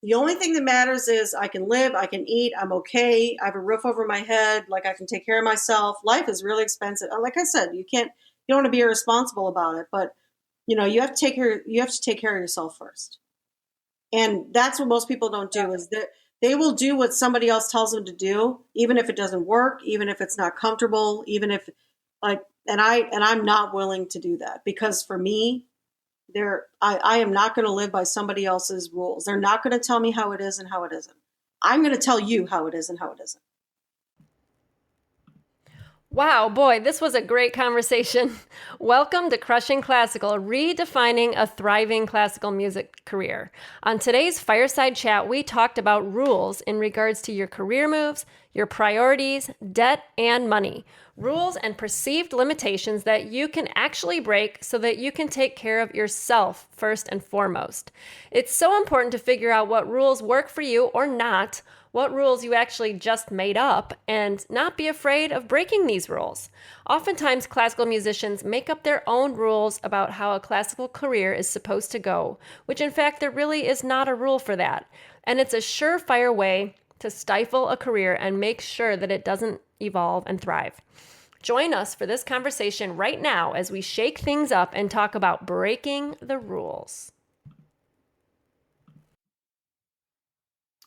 The only thing that matters is I can live, I can eat, I'm okay, I have a roof over my head, like I can take care of myself. Life is really expensive. Like I said, you don't want to be irresponsible about it, but you have to take care of yourself first. And that's what most people don't do is that they will do what somebody else tells them to do, even if it doesn't work, even if it's not comfortable, even if like I'm not willing to do that because for me, I am not going to live by somebody else's rules. They're not going to tell me how it is and how it isn't. I'm going to tell you how it is and how it isn't. Wow, boy, this was a great conversation. Welcome to Crushing Classical, redefining a thriving classical music career. On today's Fireside Chat, we talked about rules in regards to your career moves, your priorities, debt, and money. Rules and perceived limitations that you can actually break so that you can take care of yourself first and foremost. It's so important to figure out what rules work for you or not, what rules you actually just made up, and not be afraid of breaking these rules. Oftentimes, classical musicians make up their own rules about how a classical career is supposed to go, which in fact there really is not a rule for that. And it's a surefire way to stifle a career and make sure that it doesn't evolve and thrive. Join us for this conversation right now as we shake things up and talk about breaking the rules.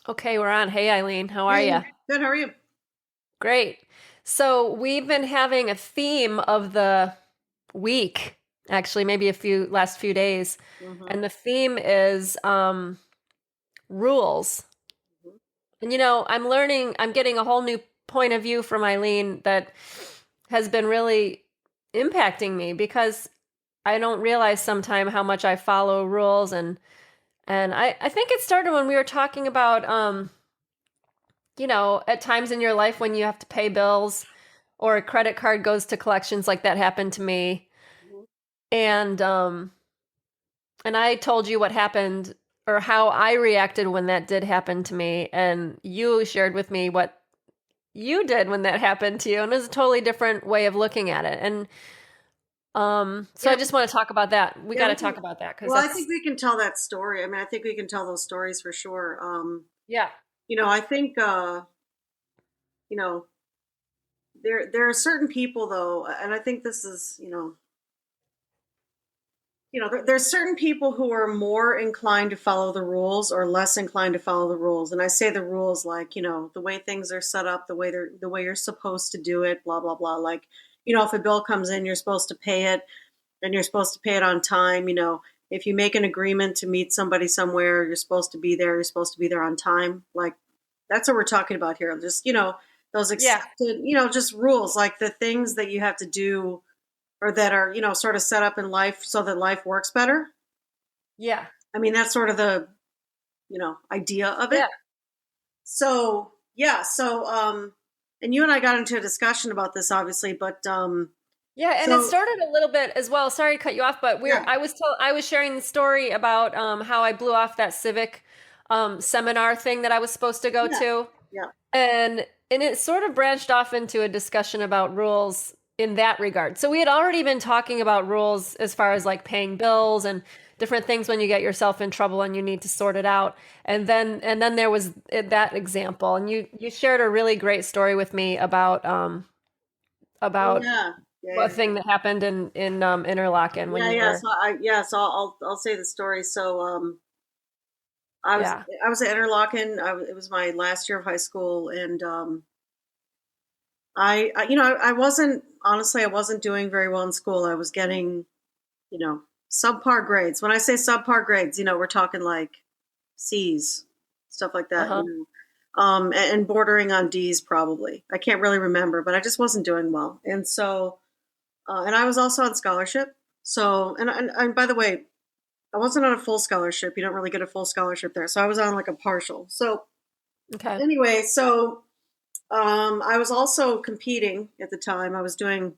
Okay, we're on. Hey, Eileen, how are you? Good. How are you? Great. So we've been having a theme of the week, actually, maybe last few days, and the theme is rules. And I'm getting a whole new point of view from Eileen that has been really impacting me because I don't realize sometimes how much I follow rules and I think it started when we were talking about, at times in your life when you have to pay bills or a credit card goes to collections, like that happened to me. And I told you what happened or how I reacted when that did happen to me. And you shared with me what you did when that happened to you. And it was a totally different way of looking at it. And so I just want to talk about that. We got to talk about that I think we can tell that story. I mean, I think we can tell those stories for sure. Yeah. I think there are certain people though, and I think this is there's certain people who are more inclined to follow the rules or less inclined to follow the rules. And I say the rules like the way things are set up, the way you're supposed to do it, blah blah blah. Like if a bill comes in, you're supposed to pay it. And you're supposed to pay it on time. If you make an agreement to meet somebody somewhere, you're supposed to be there. You're supposed to be there on time. Like that's what we're talking about here. Just, those accepted, just rules, like the things that you have to do or that are, sort of set up in life so that life works better. Yeah. I mean, that's sort of the, idea of it. Yeah. So, yeah. So, and you and I got into a discussion about this, obviously, but, yeah, and it started a little bit as well. Sorry to cut you off, but I was sharing the story about how I blew off that civic seminar thing that I was supposed to go to. Yeah. And it sort of branched off into a discussion about rules in that regard. So we had already been talking about rules as far as like paying bills and different things when you get yourself in trouble and you need to sort it out. And then there was that example, and you shared a really great story with me about a thing that happened in Interlaken when you were. So I'll say the story. So I was at Interlaken. It was my last year of high school, and I wasn't doing very well in school. I was getting subpar grades. When I say subpar grades, we're talking like C's, stuff like that. And bordering on D's probably. I can't really remember, but I just wasn't doing well, and so. And I was also on scholarship. So, and by the way, I wasn't on a full scholarship. You don't really get a full scholarship there. So I was on like a partial. So anyway, so I was also competing at the time. I was doing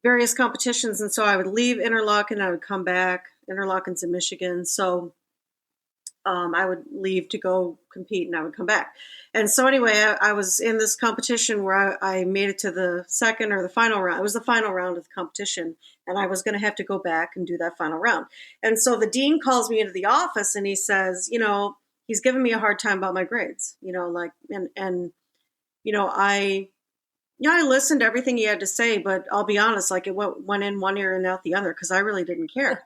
various competitions. And so I would leave Interlaken. I would come back. Interlaken's in Michigan. So I would leave to go compete and I would come back. And so anyway, I was in this competition where I made it to the second or the final round. It was the final round of the competition. And I was going to have to go back and do that final round. And so the dean calls me into the office and he says, he's giving me a hard time about my grades, like, and, I, I listened to everything he had to say, but I'll be honest, like it went in one ear and out the other because I really didn't care.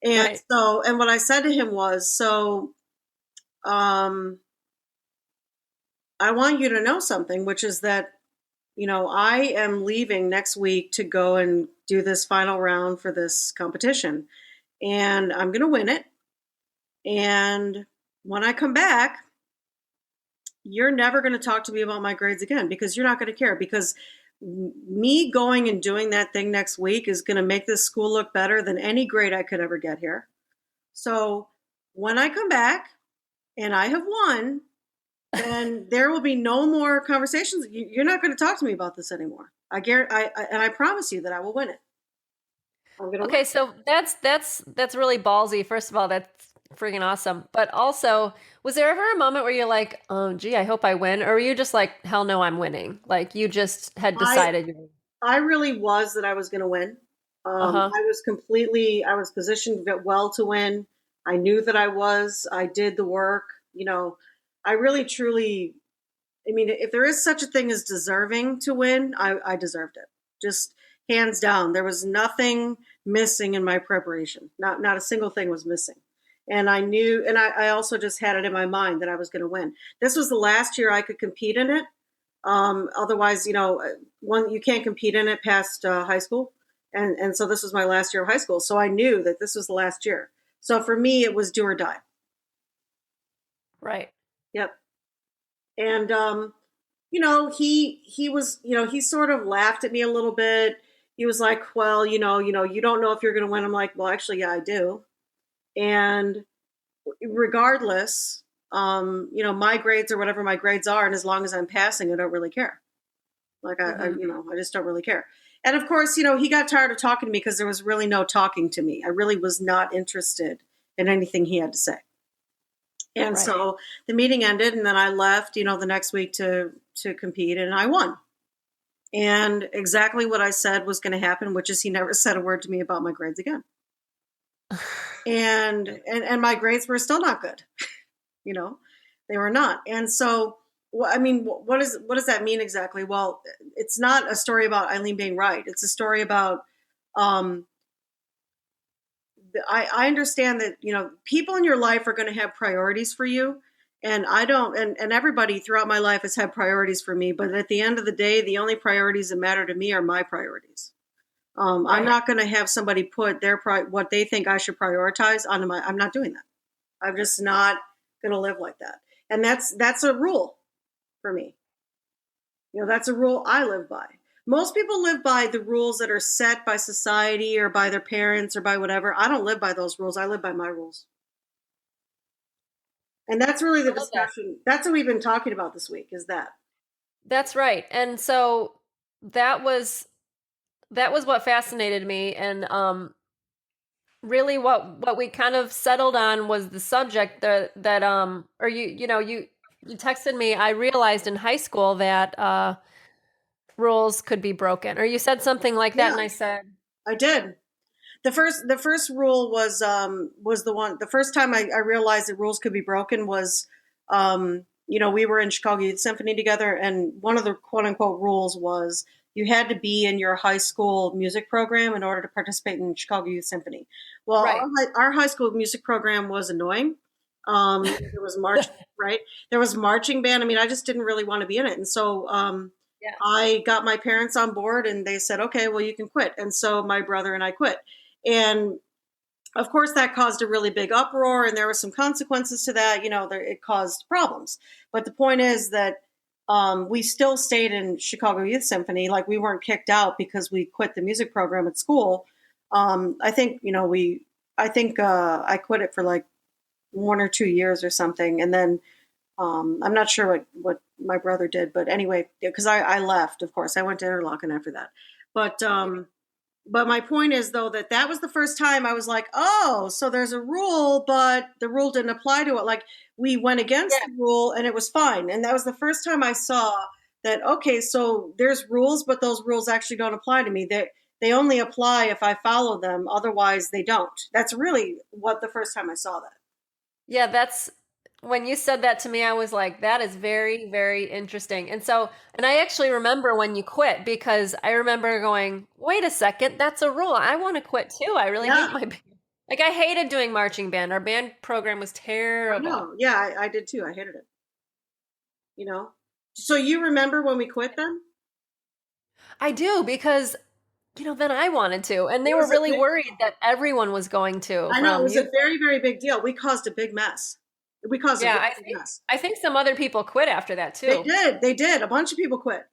And Right. so, and what I said to him was, um, I want you to know something, which is that, I am leaving next week to go and do this final round for this competition, and I'm going to win it. And when I come back, you're never going to talk to me about my grades again because you're not going to care. Because me going and doing that thing next week is going to make this school look better than any grade I could ever get here. So when I come back and I have won, then there will be no more conversations. You're not going to talk to me about this anymore. I guarantee, and I promise you that I will win it. I'm going to win. Okay, so that's really ballsy. First of all, that's freaking awesome. But also, was there ever a moment where you're like, "Oh, gee, I hope I win," or were you just like, "Hell no, I'm winning"? Like you just had I decided you. I really was that I was going to win. Uh-huh. I was positioned well to win. I knew that I was. I did the work. I really, truly, I mean, if there is such a thing as deserving to win, I deserved it. Just hands down. There was nothing missing in my preparation. Not a single thing was missing. And I knew, and I also just had it in my mind that I was going to win. This was the last year I could compete in it. Otherwise, one you can't compete in it past high school, and so this was my last year of high school. So I knew that this was the last year. So for me, it was do or die. Right. Yep. And he was, he sort of laughed at me a little bit. He was like, "Well, you don't know if you're going to win." I'm like, "Well, actually, yeah, I do." And regardless, my grades are whatever my grades are, and as long as I'm passing, I don't really care. Like Hmm. I just don't really care. And of course, he got tired of talking to me because there was really no talking to me. I really was not interested in anything he had to say. And Right. so the meeting ended, and then I left, the next week to compete, and I won. And exactly what I said was going to happen, which is he never said a word to me about my grades again. And my grades were still not good. you know they were not. And so what does that mean exactly? Well, it's not a story about Eileen being right. It's a story about um I understand that people in your life are going to have priorities for you, and I don't, and everybody throughout my life has had priorities for me, but at the end of the day, the only priorities that matter to me are my priorities. I'm Right. not going to have somebody put what they think I should prioritize onto my. I'm not doing that. I'm just not going to live like that. And that's a rule for me. That's a rule I live by. Most people live by the rules that are set by society or by their parents or by whatever. I don't live by those rules. I live by my rules. And that's really I the love that. discussion. That's what we've been talking about this week is that. That's right. And so that was that was what fascinated me, and really what we kind of settled on was the subject that or you texted me. I realized in high school that rules could be broken, or you said something like that, Yeah, and I said, I did. The first rule was the first time I realized that rules could be broken was we were in Chicago Youth Symphony together, and one of the quote unquote rules was you had to be in your high school music program in order to participate in Chicago Youth Symphony. Well, right. our high school music program was annoying. There was march right. There was marching band. I mean, I just didn't really want to be in it, and so Yeah. I got my parents on board, and they said, "Okay, well, you can quit." And so my brother and I quit. And of course, that caused a really big uproar, and there were some consequences to that. It caused problems. But the point is that we still stayed in Chicago Youth Symphony. Like, we weren't kicked out because we quit the music program at school. I think, I quit it for like 1 or 2 years or something. And then I'm not sure what my brother did. But anyway, because I left, of course. I went to Interlochen after that. But but my point is, though, that was the first time I was like, oh, so there's a rule, but the rule didn't apply to it. Like, we went against Yeah. the rule and it was fine. And that was the first time I saw that, okay, so there's rules, but those rules actually don't apply to me. They only apply if I follow them. Otherwise, they don't. That's really what the first time I saw that. Yeah, when you said that to me, I was like, that is very, very interesting. And I actually remember when you quit because I remember going, wait a second, that's a rule. I want to quit too. I really hate Yeah, my band. Like, I hated doing marching band. Our band program was I terrible. know. Yeah, I did too. I hated it. You know. So you remember when we quit then? I do because, then I wanted to. And It they were was a really big worried deal. that everyone was going to I know it from was a you. very, very big deal. We caused a big mess. We caused a Yeah, very I big think mess. I think some other people quit after that They too. did. They did. A bunch of people quit.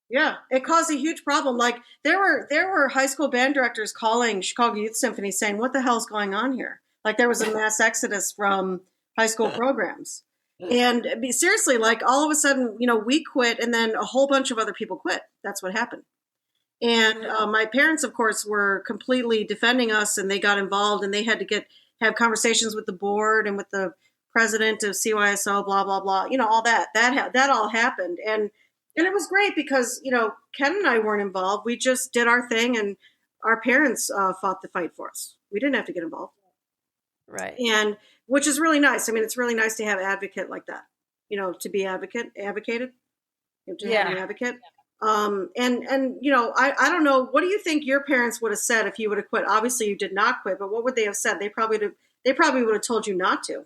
Yeah, it caused a huge problem. Like there were high school band directors calling Chicago Youth Symphony saying, "What the hell's going on here?" Like there was a mass exodus from high school programs. And seriously, like all of a sudden, we quit, and then a whole bunch of other people quit. That's what happened. And Mhm. my parents, of course, were completely defending us, and they got involved, and they had to have conversations with the board and with the president of CYSO, blah blah blah. All that all happened, and it was great because Ken and I weren't involved. We just did our thing, and our parents fought the fight for us. We didn't have to get involved, Right. and which is really nice. I mean, it's really nice to have an advocate like that. To be advocated, to have an Yeah. advocate. And I don't know. What do you think your parents would have said if you would have quit? Obviously, you did not quit, but what would they have said? They probably would have told you not to.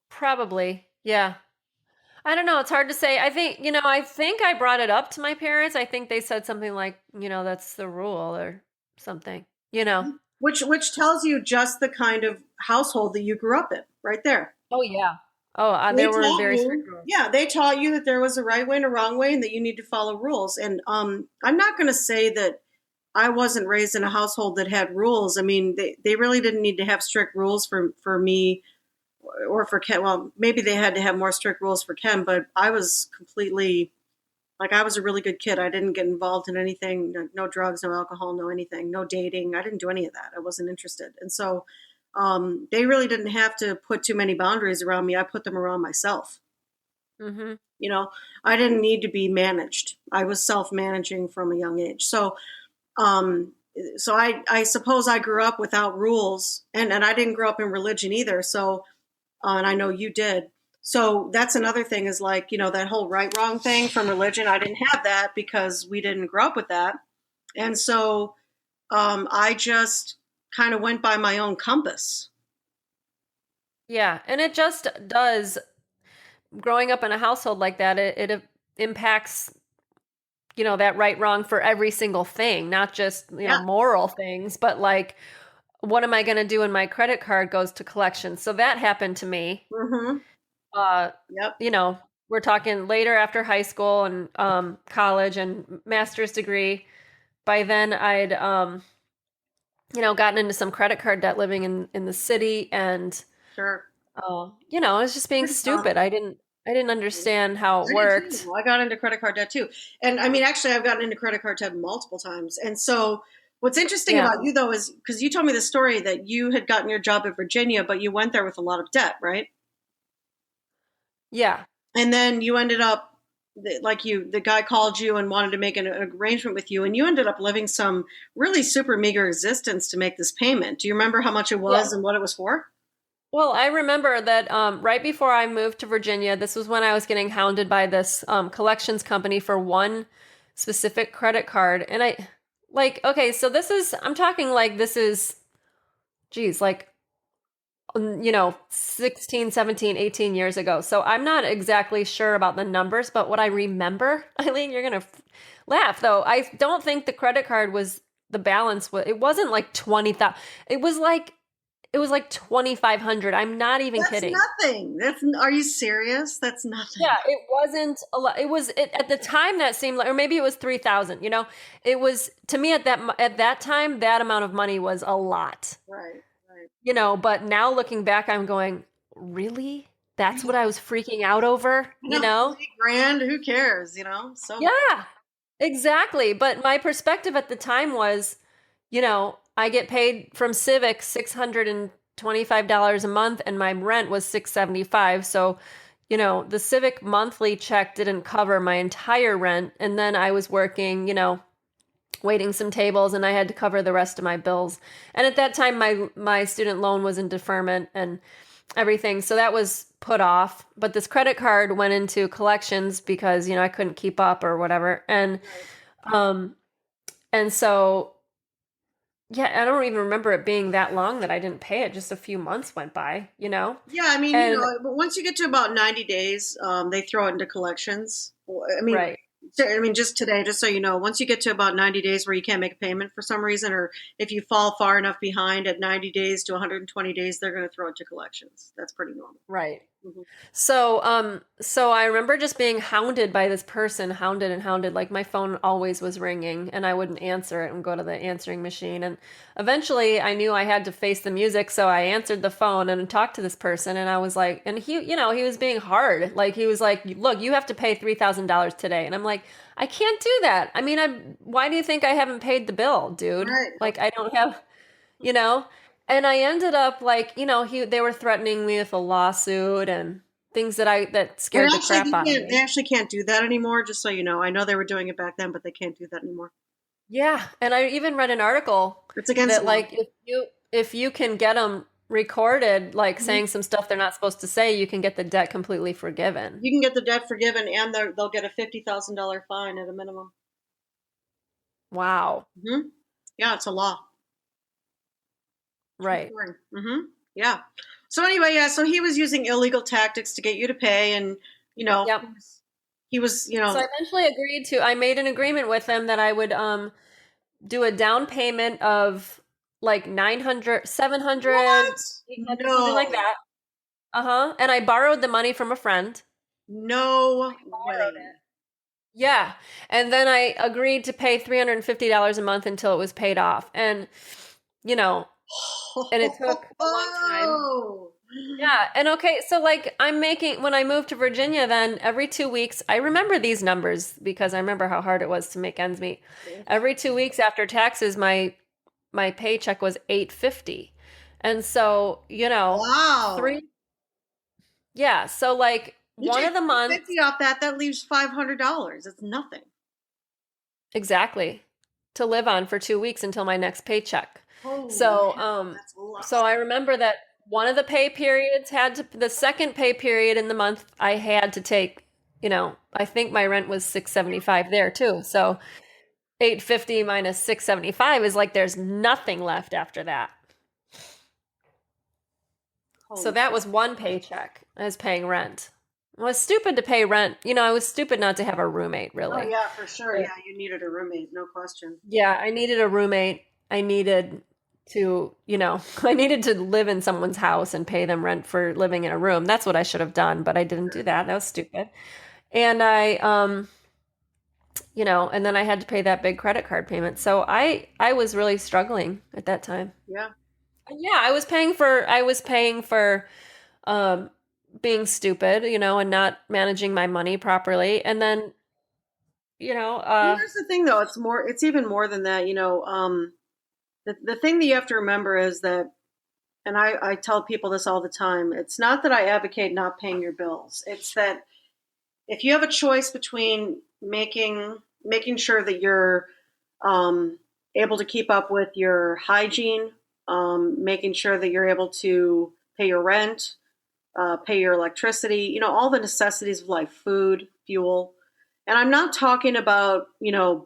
Probably. Yeah. I don't know. It's hard to say. I think I brought it up to my parents. I think they said something like, that's the rule or something, you know. Which tells you just the kind of household that you grew up in, right there. Oh, yeah. Oh, They there were taught very strict you, rules. yeah, they taught you that there was a right way and a wrong way, and that you need to follow rules. And I'm not going to say that I wasn't raised in a household that had rules. I mean, they really didn't need to have strict rules for me or for Ken. Well, maybe they had to have more strict rules for Ken, but I was completely like I was a really good kid. I didn't get involved in anything, no drugs, no alcohol, no anything, no dating. I didn't do any of that. I wasn't interested, and so they really didn't have to put too many boundaries around me. I put them around myself. Hmm. You know, I didn't need to be managed. I was self-managing from a young age. Um, so I suppose I grew up without rules, and I didn't grow up in religion either. So and I know you did. So that's another thing is like, that whole right wrong thing from religion. I didn't have that because we didn't grow up with that. And so I just kind of went by my own compass. Yeah. And it just does, growing up in a household like that, it impacts, that right wrong for every single thing, not just, Yeah. moral things, but like, what am I going to do when my credit card goes to collections? So that happened to me. Mm-hmm. Uh, Yep. you know, we're talking later after high school and college and master's degree. By then, I'd gotten into some credit card debt living in the city, and Sure. I was just being Pretty common. stupid. I didn't understand how it I did worked. too. I got into credit card debt too. And I mean, actually, I've gotten into credit card debt multiple times. And so, what's interesting Yeah, about you, though, is because you told me the story that you had gotten your job in Virginia, but you went there with a lot of debt, right? yeah, And then you ended up, like the guy called you and wanted to make an arrangement with you, and you ended up living some really super meager existence to make this payment. Do you remember how much it yeah. was and what it was for? Well, I remember that right before I moved to Virginia, this was when I was getting hounded by this collections company for one specific credit card. And okay, so I'm talking like this is, geez, like, 16, 17, 18 years ago. So I'm not exactly sure about the numbers, but what I remember, Eileen, you're going to laugh though. I don't think the credit card was, the balance was, it wasn't like 20,000. It was like, 2,500. I'm not even That's kidding. nothing. Are you serious? That's nothing. Yeah, it wasn't a lot. At the time that seemed like, or maybe it was 3,000. It was, to me, at that time, that amount of money was a lot. Right, right. But now looking back, I'm going, really? That's what I was freaking out over, No, 3 grand. Who cares? So what? Yeah, exactly. But my perspective at the time was, I get paid from Civic $625 a month, and my rent was $675. So, the Civic monthly check didn't cover my entire rent. And then I was working, waiting some tables, and I had to cover the rest of my bills. And at that time, my student loan was in deferment, and everything. So that was put off. But this credit card went into collections because, I couldn't keep up or whatever. Right. Um, and so, yeah, I don't even remember it being that long that I didn't pay it. Just a few months went by. Yeah, I mean, And but once you get to about 90 days, they throw it into collections. I mean, right. just today, just so you know, once you get to about 90 days where you can't make a payment for some reason, or if you fall far enough behind at 90 days to 120 days, they're going to throw it to collections. That's pretty normal. Right. Hmm. So I remember just being hounded by this person, hounded and hounded. Like my phone always was ringing and I wouldn't answer it and go to the answering machine. And eventually I knew I had to face the music. So I answered the phone and talked to this person. And I was like, and he was being hard. Like he was like, look, you have to pay $3,000 today. And I'm like, I can't do that. I mean, why do you think I haven't paid the bill, dude? Right. Like I don't have, you know? And I ended up like, they were threatening me with a lawsuit and things that And scared the actually, crap out of they me. actually can't do that anymore. Just so you know, I know they were doing it back then, but they can't do that anymore. Yeah, and I even read an article It's against that the law. like if you can get them recorded like Mhm. saying some stuff they're not supposed to say, you can get the debt completely forgiven. You can get the debt forgiven, and they'll get a $50,000 fine at a minimum. Wow. Hmm. Yeah, it's a law. True Right. story. Hmm. Yeah. So anyway, yeah. So he was using illegal tactics to get you to pay, and you know, Yep. he was, So I eventually I made an agreement with them that I would do a down payment of like 900, 700, what? 800, something like No, that. Uh-huh. And I borrowed the money from a friend. no Borrowed way. it. Yeah. And then I agreed to pay $350 a month until it was paid off. And, you know, and it took a long time. Oh, Yeah. And okay, so like when I moved to Virginia, then every 2 weeks, I remember these numbers because I remember how hard it was to make ends meet. Every 2 weeks after taxes, my paycheck was 850. And so, wow. three, yeah. So like You one take of the months, 50 off that, that leaves $500. It's nothing. exactly, to live on for 2 weeks until my next paycheck. Holy So, cow, that's a lot. so I remember that one of the pay periods the second pay period in the month, I had to take, I think my rent was 675 there too. So 850 minus 675 is like there's nothing left after that. So Holy that cow. was one paycheck. I was paying rent. I was stupid to pay rent. I was stupid not to have a roommate, Oh really. yeah, for sure. But Yeah, you needed a roommate, no question. yeah, I needed a roommate. I needed I needed to live in someone's house and pay them rent for living in a room. That's what I should have done, but I didn't do that. That was stupid. And and then I had to pay that big credit card payment. So I was really struggling at that time. Yeah. Yeah, I was paying for um being stupid, and not managing my money properly. And then, you know, And uh here's the thing, though. It's even more than that. The thing that you have to remember is that, and I tell people this all the time. It's not that I advocate not paying your bills. It's that if you have a choice between making sure that you're able to keep up with your hygiene, making sure that you're able to pay your rent, pay your electricity, all the necessities of life, food, fuel. And I'm not talking about,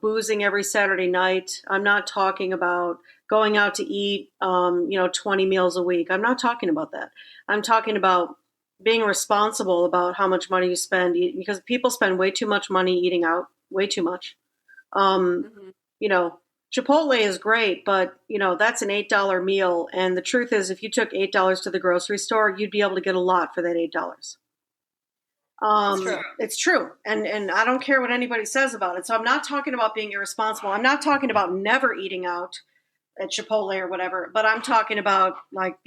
boozing every Saturday night. I'm not talking about going out to eat, 20 meals a week. I'm not talking about that. I'm talking about being responsible about how much money you spend because people spend way too much money eating out, way too much. Um, mhm. you know, Chipotle is great, but that's an $8 meal. And the truth is, if you took $8 to the grocery store, you'd be able to get a lot for that $8. It's true. It's true, and I don't care what anybody says about it. So I'm not talking about being irresponsible. I'm not talking about never eating out at Chipotle or whatever, but I'm talking about like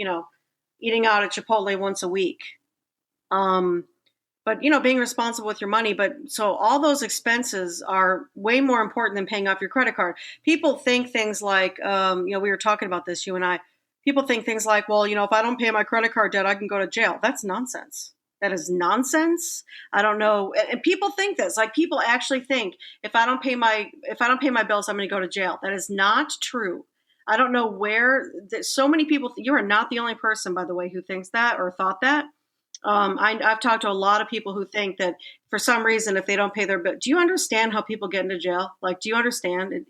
eating out at Chipotle once a week. Um, but being responsible with your money. But so all those expenses are way more important than paying off your credit card. People think things like, we were talking about this, you and I. People think things like, well, if I don't pay my credit card debt, I can go to jail. That's nonsense. That is nonsense. I don't know. And people think this. Like people actually think if I don't pay my bills, I'm going to go to jail. That is not true. I don't know where so many people, you are not the only person, by the way, who thinks that or thought that. I've talked to a lot of people who think that for some reason, if they don't pay their bill, do you understand how people get into jail? Like, do you understand?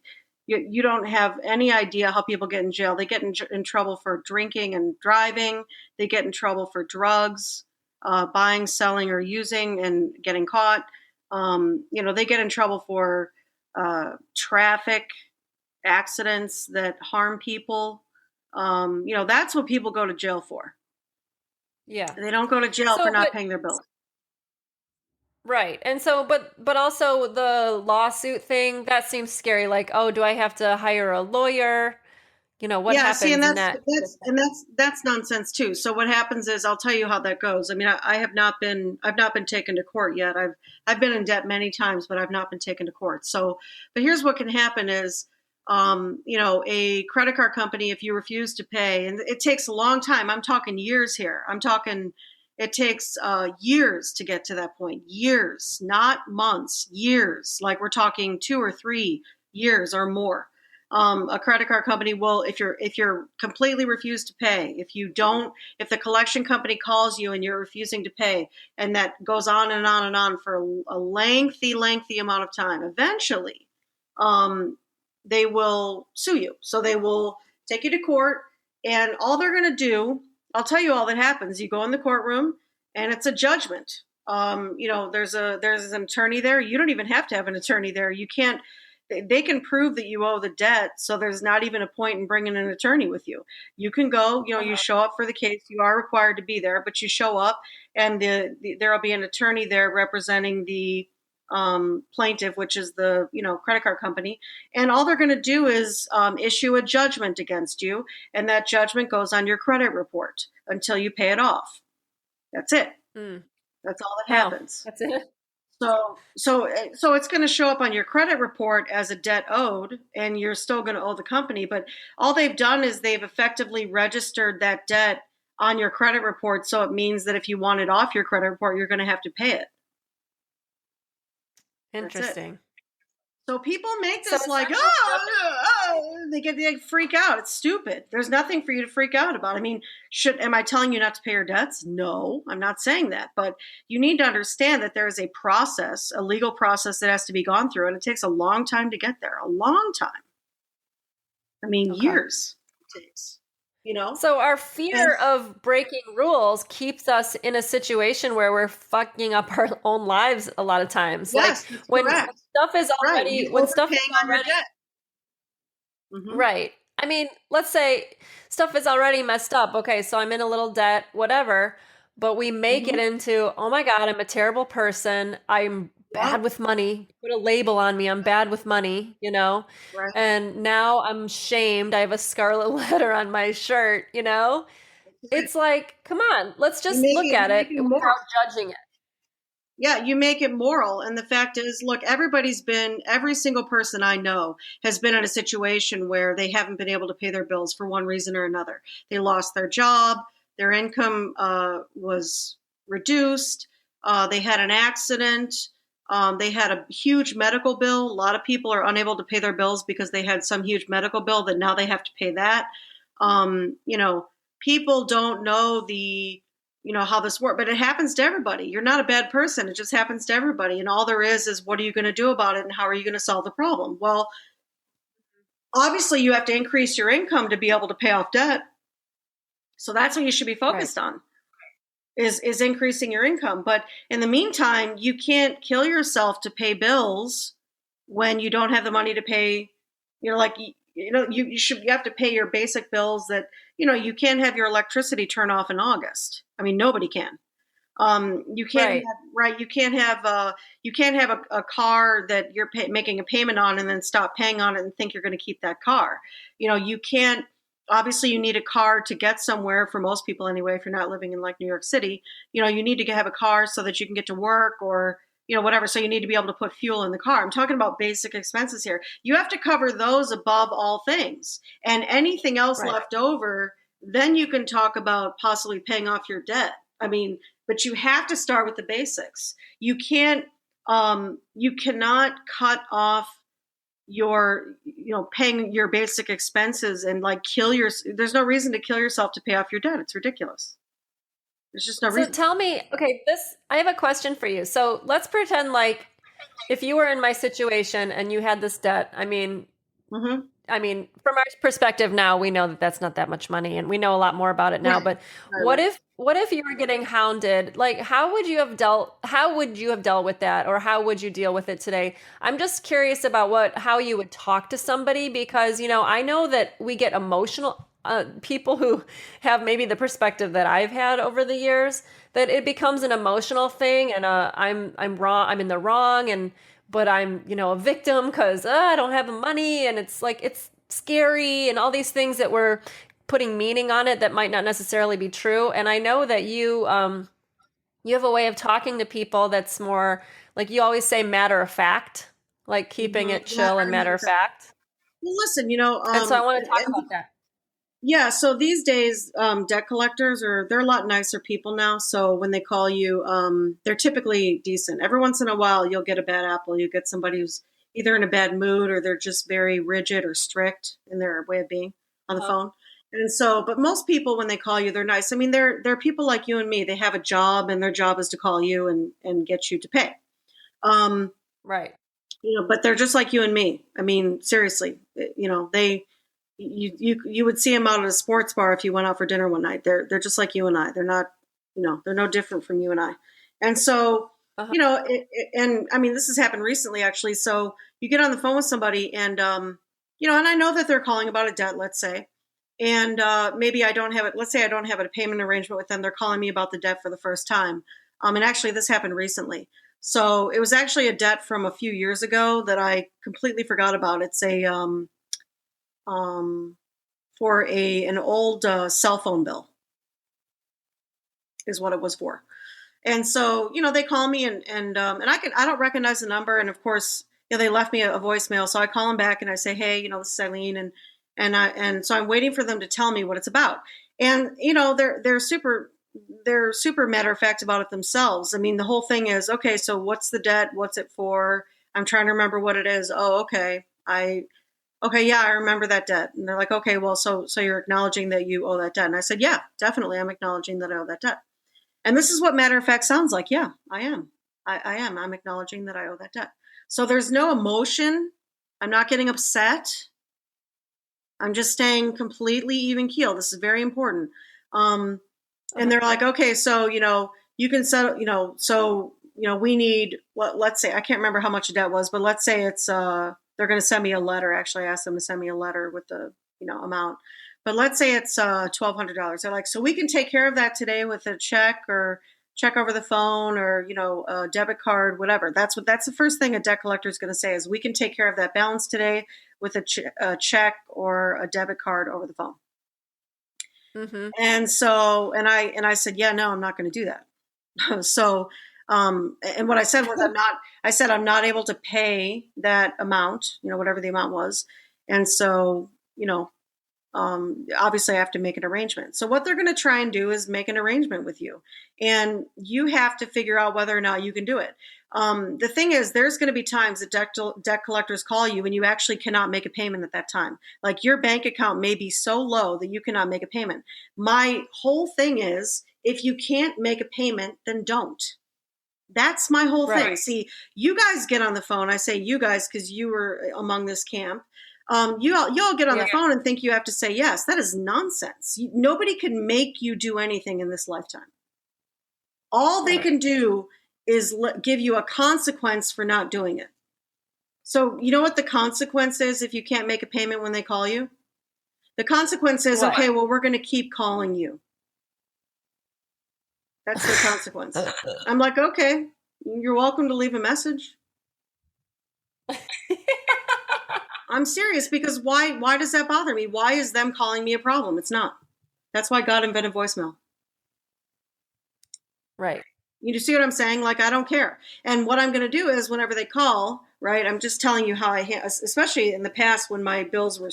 You don't have any idea how people get in jail. They get in trouble for drinking and driving. They get in trouble for drugs, buying, selling, or using and getting caught. They get in trouble for traffic accidents that harm people. That's what people go to jail for. Yeah. They don't go to jail for not paying their bills. Right. And so, but also the lawsuit thing, that seems scary. Like, oh, do I have to hire a lawyer? What happens See, and in that's nonsense too. So what happens is, I'll tell you how that goes. I mean, I've not been taken to court yet. I've been in debt many times, but I've not been taken to court. So, but here's what can happen is, a credit card company, if you refuse to pay, and it takes a long time. I'm talking years here. It takes years to get to that point. Years, not months, years. Like we're talking 2 or 3 years or more. A credit card company will, if you're completely refused to pay, if the collection company calls you and you're refusing to pay, and that goes on and on and on for a lengthy amount of time, eventually, they will sue you. So they will take you to court, and all they're going to do, I'll tell you all that happens. You go in the courtroom, and it's a judgment. There's an attorney there. You don't even have to have an attorney there. You can't. They can prove that you owe the debt, so there's not even a point in bringing an attorney with you. You can go, you show up for the case. You are required to be there, but you show up, and there'll be an attorney there representing the plaintiff, which is the credit card company, and all they're going to do is issue a judgment against you, and that judgment goes on your credit report until you pay it off. That's it. That's all that happens. That's it. So it's going to show up on your credit report as a debt owed, and you're still going to owe the company. But all they've done is they've effectively registered that debt on your credit report. So it means that if you want it off your credit report, you're going to have to pay it. Interesting. So people make this they freak out. It's stupid. There's nothing for you to freak out about. I mean, am I telling you not to pay your debts? No, I'm not saying that. But you need to understand that there is a process, a legal process that has to be gone through, and it takes a long time to get there. A long time. I mean, years it takes. So our fear of breaking rules keeps us in a situation where we're fucking up our own lives a lot of times. Yes, like when stuff is already right. I mean, let's say stuff is already messed up. Okay, so I'm in a little debt, whatever, but we make it into, oh my God, I'm a terrible person. I'm bad with money. Put a label on me. I'm bad with money, Right. And now I'm shamed. I have a scarlet letter on my shirt, It's like, come on, let's just look at it without judging it. Yeah, you make it moral. And the fact is, look, every single person I know has been in a situation where they haven't been able to pay their bills for one reason or another. They lost their job, their income was reduced, they had an accident, they had a huge medical bill. A lot of people are unable to pay their bills because they had some huge medical bill that now they have to pay that. People don't know how this works, but it happens to everybody. You're not a bad person. It just happens to everybody. And all there is what are you going to do about it, and how are you going to solve the problem? Well, obviously you have to increase your income to be able to pay off debt. So that's what you should be focused on, is increasing your income. But in the meantime, you can't kill yourself to pay bills when you don't have the money to pay. You have to pay your basic bills that, you can't have your electricity turn off in August. I mean, nobody can. You can't you can't have a car that you're making a payment on and then stop paying on it and think you're going to keep that car. You can't, obviously you need a car to get somewhere, for most people anyway, if you're not living in like New York City. You need to have a car so that you can get to work or whatever. So you need to be able to put fuel in the car. I'm talking about basic expenses here. You have to cover those above all things, and anything else left over, then you can talk about possibly paying off your debt. I mean, but you have to start with the basics. You cannot cut off paying your basic expenses and like there's no reason to kill yourself to pay off your debt. It's ridiculous. There's just no So reason. tell me, okay, I have a question for you. So let's pretend like if you were in my situation and you had this debt, Mm-hmm. from our perspective now, we know that that's not that much money, and we know a lot more about it now. Right. But Right, right. what if you were getting hounded? Like, how would you have dealt with that, or how would you deal with it today? I'm just curious about how you would talk to somebody, because I know that we get emotional. People who have maybe the perspective that I've had over the years, that it becomes an emotional thing, and I'm wrong, I'm in the wrong, and but I'm, a victim because I don't have the money, and it's like it's scary and all these things that we're putting meaning on it that might not necessarily be true. And I know that you have a way of talking to people that's more like, you always say matter of fact, like keeping Mm-hmm. it chill and matter of fact. Well, listen, And so I want to talk about that. yeah. So these days, debt collectors they're a lot nicer people now. So when they call you, they're typically decent. Every once in a while, you'll get a bad apple. You get somebody who's either in a bad mood or they're just very rigid or strict in their way of being on the phone. And so, but most people, when they call you, they're nice. I mean, they're people like you and me. They have a job, and their job is to call you and get you to pay. Um, Right. but they're just like you and me. I mean, seriously, you would see them out at a sports bar if you went out for dinner one night. They're just like you and I. They're not, they're no different from you and I. And so, Uh-huh. and I mean, this has happened recently actually. So you get on the phone with somebody, and and I know that they're calling about a debt, let's say, and maybe I don't have it. Let's say I don't have a payment arrangement with them. They're calling me about the debt for the first time. And actually, this happened recently. So it was actually a debt from a few years ago that I completely forgot about. It's um, for an old cell phone bill is what it was for. And so, they call me and I don't recognize the number. And of course, they left me a voicemail. So I call them back and I say, hey, this is Eileen. And so I'm waiting for them to tell me what it's about. And, they're super matter of fact about it themselves. I mean, the whole thing is, okay, so what's the debt? What's it for? I'm trying to remember what it is. Oh, okay. Okay, yeah, I remember that debt. And they're like, okay, well, so you're acknowledging that you owe that debt. And I said, yeah, definitely. I'm acknowledging that I owe that debt. And this is what matter of fact sounds like. Yeah, I am. I am. I'm acknowledging that I owe that debt. So there's no emotion. I'm not getting upset. I'm just staying completely even keel. This is very important. And they're like, okay, so, you can settle, so, we need let's say, I can't remember how much the debt was, but let's say it's, they're going to send me a letter. Actually, I asked them to send me a letter with the, amount, but let's say it's $1,200. They're like, so we can take care of that today with a check or check over the phone or, a debit card, whatever. That's the first thing a debt collector is going to say is we can take care of that balance today with a check or a debit card over the phone. Mm-hmm. And so, and I said, yeah, no, I'm not going to do that. So, and what I said was, I'm not able to pay that amount, whatever the amount was. And so, obviously I have to make an arrangement. So what they're going to try and do is make an arrangement with you, and you have to figure out whether or not you can do it. The thing is, there's going to be times that debt collectors call you and you actually cannot make a payment at that time. Like your bank account may be so low that you cannot make a payment. My whole thing is, if you can't make a payment, then don't. That's my whole thing. See, you guys get on the phone. I say you guys because you were among this camp. You all get on the phone and think you have to say yes. That is nonsense. Nobody can make you do anything in this lifetime. All they can do is give you a consequence for not doing it. So you know what the consequence is if you can't make a payment when they call you? The consequence is, okay, well, we're going to keep calling you. That's the consequence. I'm like, okay, you're welcome to leave a message. I'm serious, because why does that bother me? Why is them calling me a problem? It's not. That's why God invented voicemail. Right. You see what I'm saying? Like, I don't care. And what I'm going to do is whenever they call, right, I'm just telling you how especially in the past when my bills were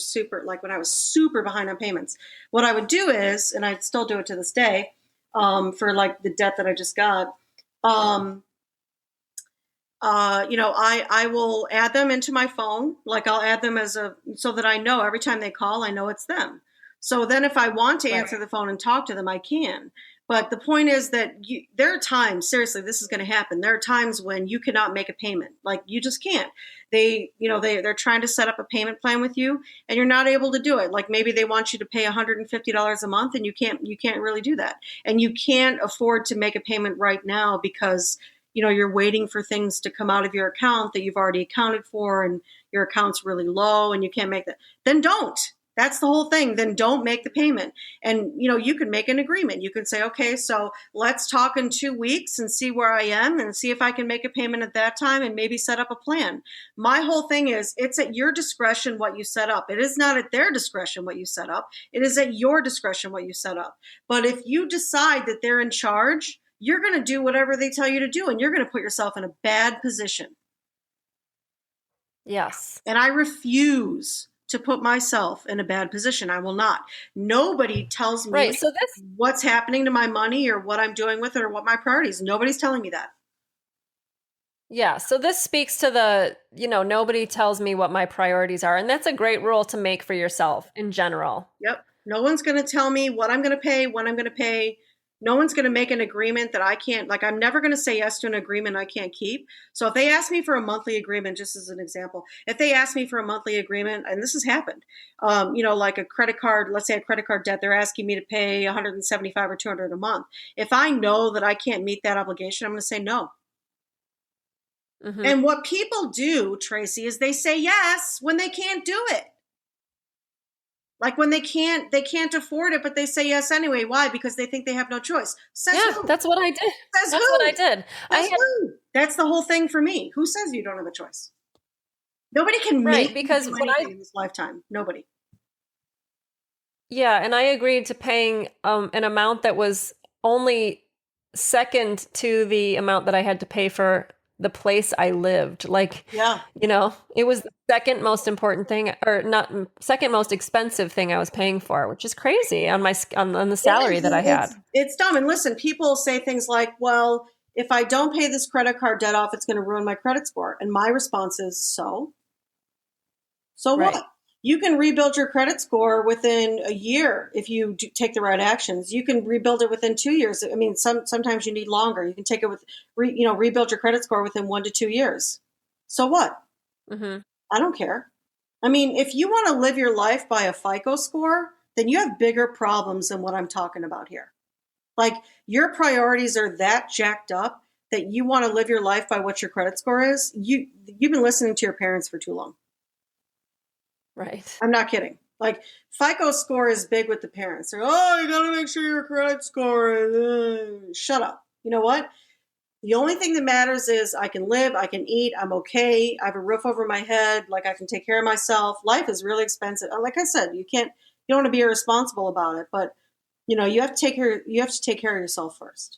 when I was super behind on payments, what I would do is, and I still do it to this day, for like the debt that I just got, I will add them into my phone. Like I'll add them so that I know every time they call, I know it's them. So then if I want to answer the phone and talk to them, I can. But the point is that there are times, seriously, this is going to happen. There are times when you cannot make a payment. Like you just can't. They're trying to set up a payment plan with you and you're not able to do it. Like maybe they want you to pay $150 a month and you can't really do that. And you can't afford to make a payment right now because you're waiting for things to come out of your account that you've already accounted for and your account's really low and you can't make that. Then don't. That's the whole thing. Then don't make the payment. And, you can make an agreement. You can say, okay, so let's talk in 2 weeks and see where I am and see if I can make a payment at that time and maybe set up a plan. My whole thing is it's at your discretion what you set up. It is not at their discretion what you set up. It is at your discretion what you set up. But if you decide that they're in charge, you're going to do whatever they tell you to do, and you're going to put yourself in a bad position. Yes. And I refuse to put myself in a bad position. I will not. Nobody tells me what's happening to my money or what I'm doing with it or what my priorities. Nobody's telling me that. Yeah. So this speaks to nobody tells me what my priorities are. And that's a great rule to make for yourself in general. Yep. No one's going to tell me what I'm going to pay, when I'm going to pay. No one's going to make an agreement that I can't, like, I'm never going to say yes to an agreement I can't keep. So if they ask me for a monthly agreement, just as an example, if they ask me for a monthly agreement, and this has happened, like a credit card, let's say a credit card debt, they're asking me to pay 175 or 200 a month. If I know that I can't meet that obligation, I'm going to say no. Mm-hmm. And what people do, Tracy, is they say yes when they can't do it. Like when they can't afford it, but they say yes anyway. Why? Because they think they have no choice. Says who? That's what I did. Says that's who? what I did. Who? That's the whole thing for me. Who says you don't have a choice? Nobody can make because you do anything in this lifetime. Nobody. Yeah, and I agreed to paying an amount that was only second to the amount that I had to pay for the place I lived. Like, it was the second most important thing, or not second most expensive thing I was paying for, which is crazy on the salary that I had. It's dumb. And listen, people say things like, well, if I don't pay this credit card debt off, it's going to ruin my credit score. And my response is, so what? You can rebuild your credit score within a year if you take the right actions. You can rebuild it within 2 years. I mean, sometimes you need longer. You can take it rebuild your credit score within 1 to 2 years. So what? Mm-hmm. I don't care. I mean, if you want to live your life by a FICO score, then you have bigger problems than what I'm talking about here. Like your priorities are that jacked up that you want to live your life by what your credit score is. You've been listening to your parents for too long. Right. I'm not kidding. Like FICO score is big with the parents. They're, you got to make sure your credit score is, shut up. You know what? The only thing that matters is I can live, I can eat, I'm okay. I have a roof over my head. Like I can take care of myself. Life is really expensive. Like I said, you don't want to be irresponsible about it, but you have to take care of yourself first.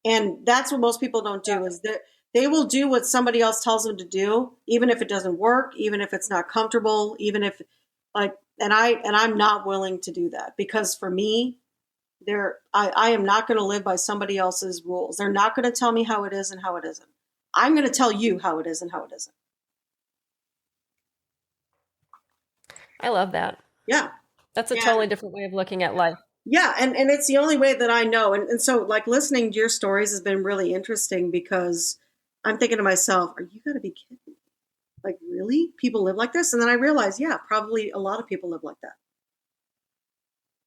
And that's what most people don't do is that they will do what somebody else tells them to do, even if it doesn't work, even if it's not comfortable, even if I'm not willing to do that because for me, I am not going to live by somebody else's rules. They're not going to tell me how it is and how it isn't. I'm going to tell you how it is and how it isn't. I love that. Yeah. That's a totally different way of looking at life. Yeah. And it's the only way that I know. And so like listening to your stories has been really interesting because I'm thinking to myself, are you going to be kidding me? Like, really? People live like this? And then I realized, yeah, probably a lot of people live like that.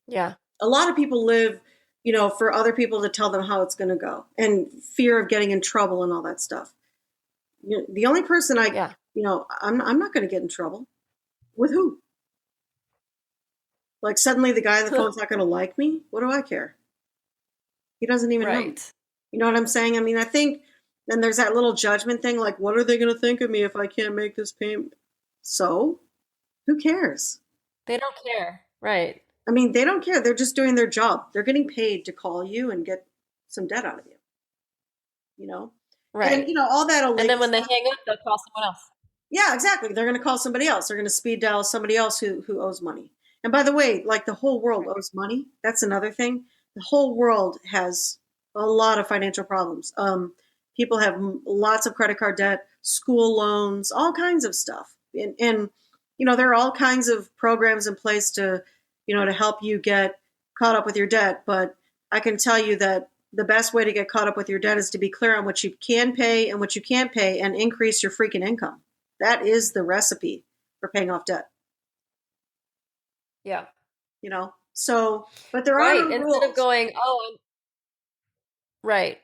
Yeah. A lot of people live, for other people to tell them how it's going to go and fear of getting in trouble and all that stuff. The only person I'm not going to get in trouble. With who? Like suddenly the guy on the phone's not going to like me? What do I care? He doesn't even know. You know what I'm saying? I mean, I think then there's that little judgment thing, like, what are they going to think of me if I can't make this payment? So, who cares? They don't care. Right. I mean, they don't care. They're just doing their job. They're getting paid to call you and get some debt out of you. Right. And, all that. And then when they hang up, they'll call someone else. Yeah, exactly. They're going to call somebody else. They're going to speed dial somebody else who owes money. And by the way, like the whole world owes money. That's another thing. The whole world has a lot of financial problems. People have lots of credit card debt, school loans, all kinds of stuff. And there are all kinds of programs in place to, to help you get caught up with your debt. But I can tell you that the best way to get caught up with your debt is to be clear on what you can pay and what you can't pay and increase your freaking income. That is the recipe for paying off debt. Yeah. So, but there are Right. no Instead rules. of going, right.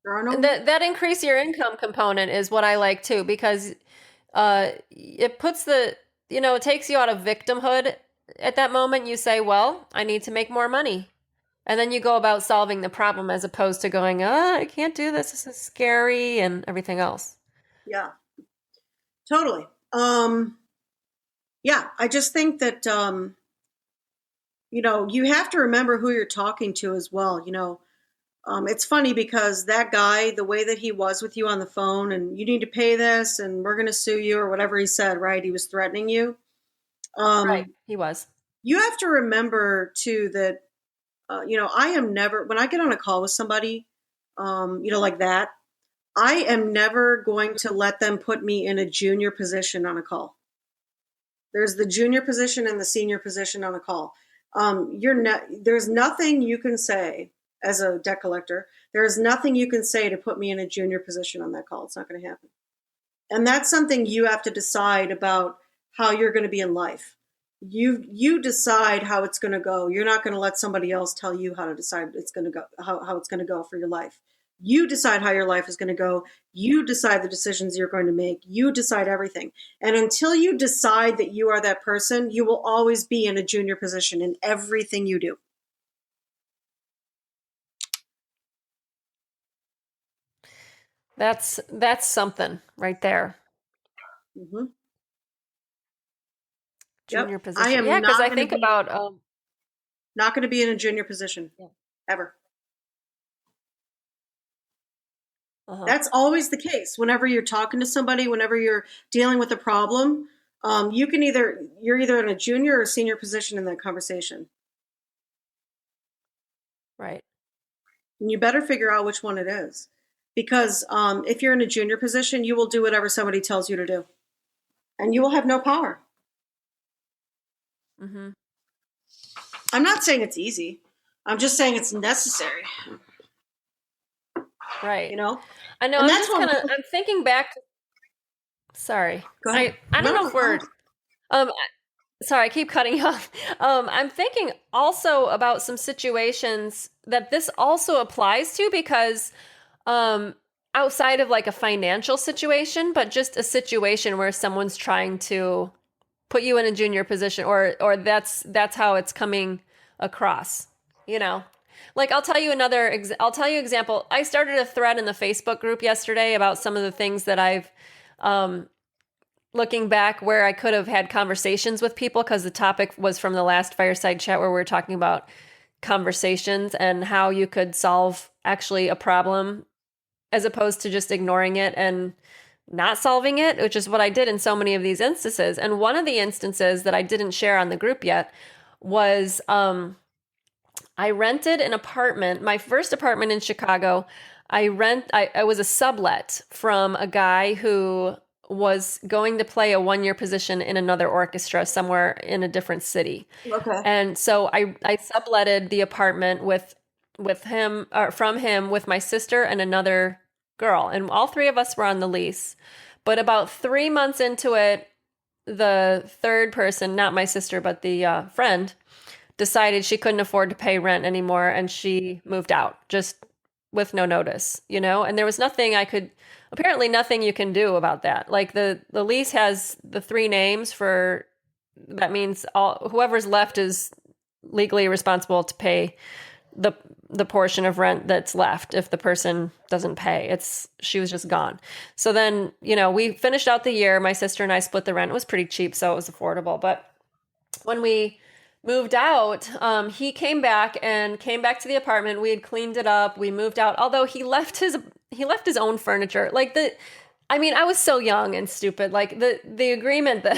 There are no rules. That increase your income component is what I like too, because it puts it takes you out of victimhood at that moment. You say, well, I need to make more money. And then you go about solving the problem as opposed to going, I can't do this. This is scary and everything else. Yeah, totally. Yeah, I just think that, you have to remember who you're talking to as well. It's funny because that guy, the way that he was with you on the phone and you need to pay this and we're going to sue you or whatever he said, right? He was threatening you. Right. He was. You have to remember too that, I am never, when I get on a call with somebody, like that, I am never going to let them put me in a junior position on a call. There's the junior position and the senior position on a call. There's nothing you can say as a debt collector. There is nothing you can say to put me in a junior position on that call. It's not going to happen. And that's something you have to decide about how you're going to be in life. You decide how it's going to go. You're not going to let somebody else tell you how to decide it's going to go, how it's going to go for your life. You decide how your life is going to go. You decide the decisions you're going to make. You decide everything. And until you decide that you are that person, you will always be in a junior position in everything you do. That's something right there. Mm-hmm. Junior Yep. position. I am Yeah, because not I going to think be about not going to be in a junior position ever. That's always the case. Whenever you're talking to somebody, whenever you're dealing with a problem, you're either in a junior or senior position in that conversation. Right. And you better figure out which one it is. Because if you're in a junior position, you will do whatever somebody tells you to do. And you will have no power. Mm-hmm. I'm not saying it's easy. I'm just saying it's necessary. Right. I know. And I'm thinking back. Sorry. Go ahead. I don't know if we're, sorry, I keep cutting you off. I'm thinking also about some situations that this also applies to because, outside of like a financial situation, but just a situation where someone's trying to put you in a junior position or that's how it's coming across, Like I'll tell you example. I started a thread in the Facebook group yesterday about some of the things that I've looking back where I could have had conversations with people because the topic was from the last Fireside chat where we were talking about conversations and how you could solve actually a problem as opposed to just ignoring it and not solving it, which is what I did in so many of these instances. And one of the instances that I didn't share on the group yet was I rented an apartment, my first apartment in Chicago. I was a sublet from a guy who was going to play a 1-year position in another orchestra somewhere in a different city. Okay. And so I subletted the apartment with him or from him with my sister and another girl. And all three of us were on the lease. But about 3 months into it, the third person, not my sister, but the friend, decided she couldn't afford to pay rent anymore. And she moved out just with no notice, and there was apparently nothing you can do about that. Like the lease has the 3 names that means whoever's left is legally responsible to pay the portion of rent that's left if the person doesn't pay. She was just gone. So then, we finished out the year. My sister and I split the rent. It was pretty cheap, so it was affordable. But when we moved out, he came back to the apartment. We had cleaned it up. We moved out. Although he left his own furniture. I was so young and stupid. Like the agreement that